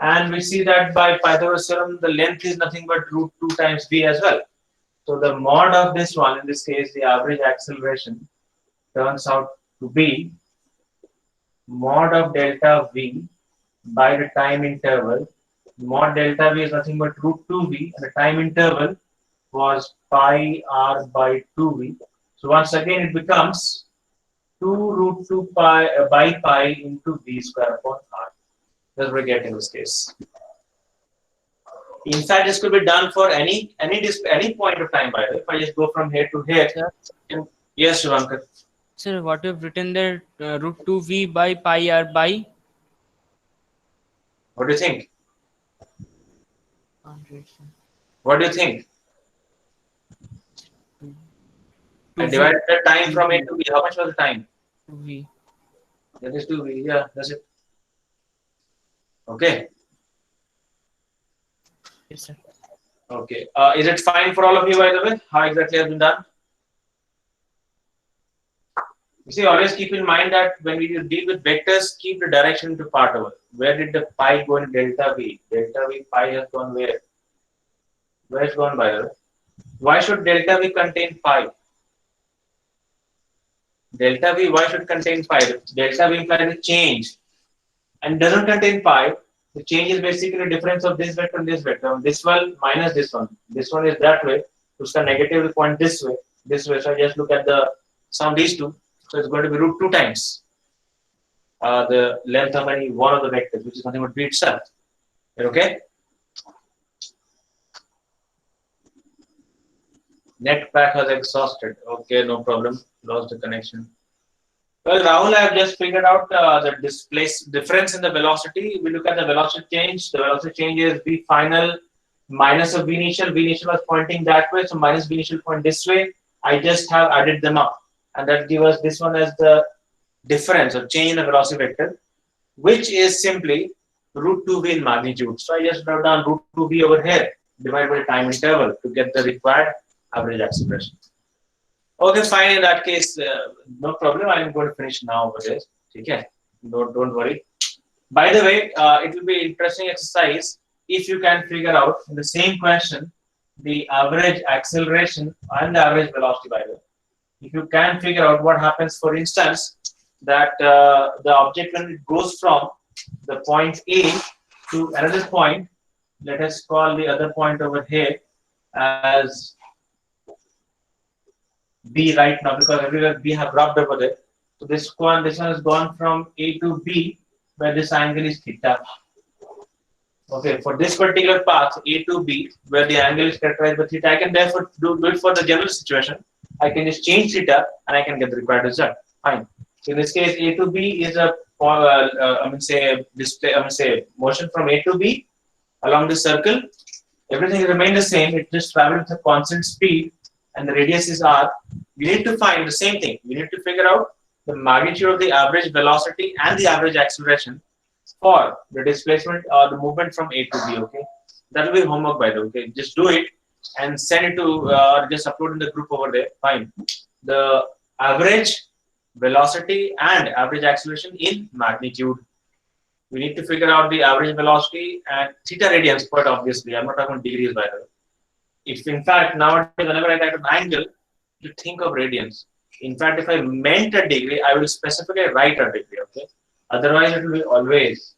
Speaker 1: And we see that by Pythagoras theorem, the length is nothing but root 2 times V as well. So the mod of this one, in this case, the average acceleration, turns out to be mod of delta V by the time interval. Mod delta V is nothing but root 2V, and the time interval was pi r by 2V. So once again, it becomes 2 root 2 pi by pi into V square upon r. That's what we get in this case. In fact, this could be done for any point of time. By the way, if I just go from here to here.
Speaker 2: Sir.
Speaker 1: Yes, Shivankar.
Speaker 2: Sir, what you've written there, root 2v by pi r by.
Speaker 1: What do you think? What do you think? I divided the time from A to B. How much was the time?
Speaker 2: 2v.
Speaker 1: That is 2V. Yeah, that's it. Okay.
Speaker 2: Yes, sir.
Speaker 1: Okay. Is it fine for all of you, by the way? How exactly has been done? You see, always keep in mind that when we deal with vectors, keep the direction into part over. Where did the pi go in delta V? Delta V pi has gone where? Where it's gone, by the way? Why should delta V contain pi? Delta V, why should contain pi? Delta V implies a change and doesn't contain pi. The change is basically the difference of this vector and this vector. This one minus this one. This one is that way. So negative will point this way. So I just look at the sum of these two. So it's going to be root 2 times the length of any one of the vectors, which is nothing but b itself. Okay? Net pack has exhausted. Okay, no problem. Lost the connection. Well, Rahul, I have just figured out the difference in the velocity. We look at the velocity change. The velocity change is v final minus of v initial. V initial was pointing that way, so minus v initial point this way. I just have added them up, and that gives us this one as the difference or change in the velocity vector, which is simply root 2v in magnitude. So I just wrote down root 2v over here divided by the time interval to get the required average acceleration. Okay, fine. In that case, no problem. I'm going to finish now over this. Okay, don't worry. By the way, it will be interesting exercise if you can figure out in the same question the average acceleration and the average velocity. By the way, if you can figure out what happens, for instance, that the object when it goes from the point A to another point, let us call the other point over here as B right now, because everywhere B have rubbed over there. So this one has gone from A to B, where this angle is theta. Okay, for this particular path A to B, where the angle is characterized by theta, I can therefore do it for the general situation. I can just change theta and I can get the required result. Fine. So in this case, A to B is a motion from A to B along the circle. Everything remains the same. It just travels with a constant speed, and the radius is r. We need to find the same thing. We need to figure out the magnitude of the average velocity and the average acceleration for the displacement or the movement from A to B. Okay, that will be homework, by the way. Okay, just do it and send it to or just upload in the group over there. Fine. The average velocity and average acceleration in magnitude. We need to figure out the average velocity and theta radians, quite obviously. I'm not talking degrees, by the way. If in fact nowadays whenever I write an angle, you think of radians. In fact, if I meant a degree, I will specifically write a degree. Okay. Otherwise, it will be always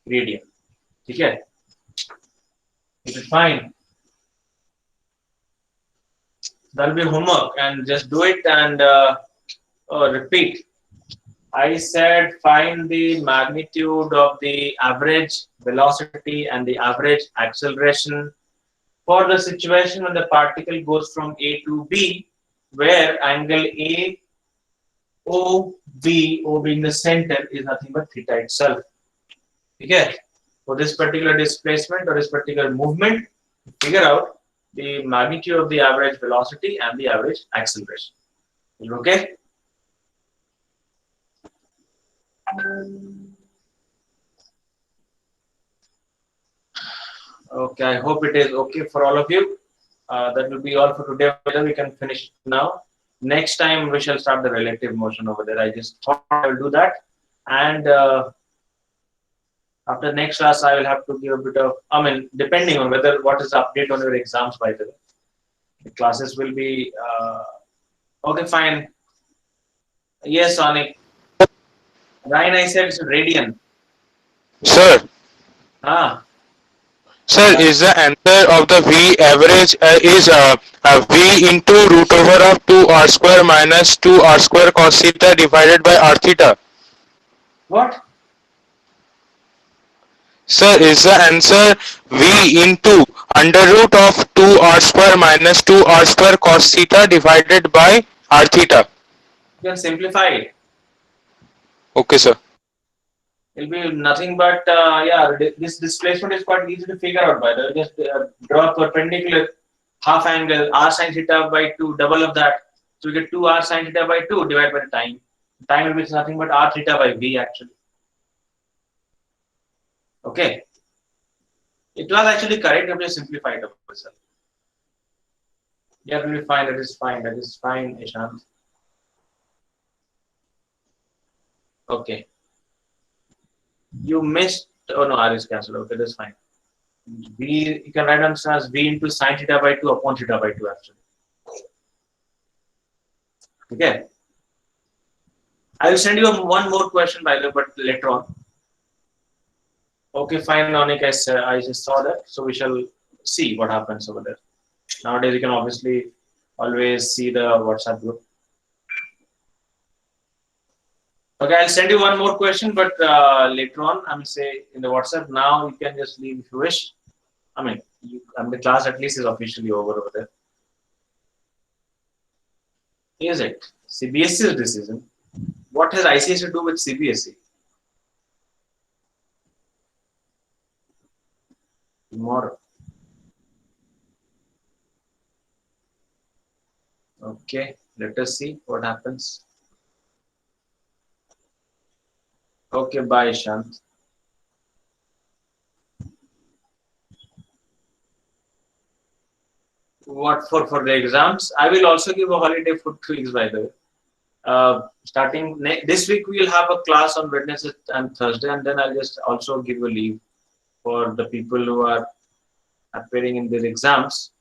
Speaker 1: radian. Okay. It is fine. That will be homework, and just do it and repeat. I said find the magnitude of the average velocity and the average acceleration for the situation when the particle goes from A to B, where angle A, O being the center, is nothing but theta itself. Okay. For this particular displacement or this particular movement, figure out the magnitude of the average velocity and the average acceleration. Is it okay? Okay, I hope it is okay for all of you. That will be all for today. We can finish now. Next time we shall start the relative motion over there. I just thought I will do that, and after next class I will have to give a bit of, depending on what is the update on your exams, by the way. The classes will be okay, fine. Yes, Sonic. Ryan, I said it's radian.
Speaker 6: Sir,
Speaker 1: Sir,
Speaker 6: is the answer of the V average is V into root over of 2r square minus 2r square cos theta divided by r theta?
Speaker 1: What?
Speaker 6: Sir, is the answer V into under root of 2 r square minus 2 r square cos theta divided by r theta?
Speaker 1: You can simplify it.
Speaker 6: Okay, sir.
Speaker 1: It'll be nothing but yeah. This displacement is quite easy to figure out. By the way, just draw a perpendicular half angle r sin theta by 2, double of that. So we get 2 r sin theta by 2 divided by the time. Time will be nothing but r theta by v actually. Okay. It was actually correct if you simplify it yourself. Yeah, it will be fine. That is fine. That is fine, Ishant. Okay. You missed. Oh no, r is cancelled. Okay, that's fine. V, you can write down as v into sin theta by 2 upon theta by 2 actually. Okay. I will send you one more question by the way, but later on. Okay, fine, Nonik, I just saw that. So we shall see what happens over there. Nowadays, you can obviously always see the WhatsApp group. Okay, I'll send you one more question, but later on, I will say in the WhatsApp. Now you can just leave if you wish. I mean, the class at least is officially over there. Is it CBSE's decision? What has ICSE to do with CBSE? Tomorrow. Okay, let us see what happens. Okay, bye, Shant. What for the exams? I will also give a holiday for 2 weeks, by the way. Starting this week, we will have a class on Wednesday and Thursday, and then I'll just also give a leave for the people who are appearing in their exams.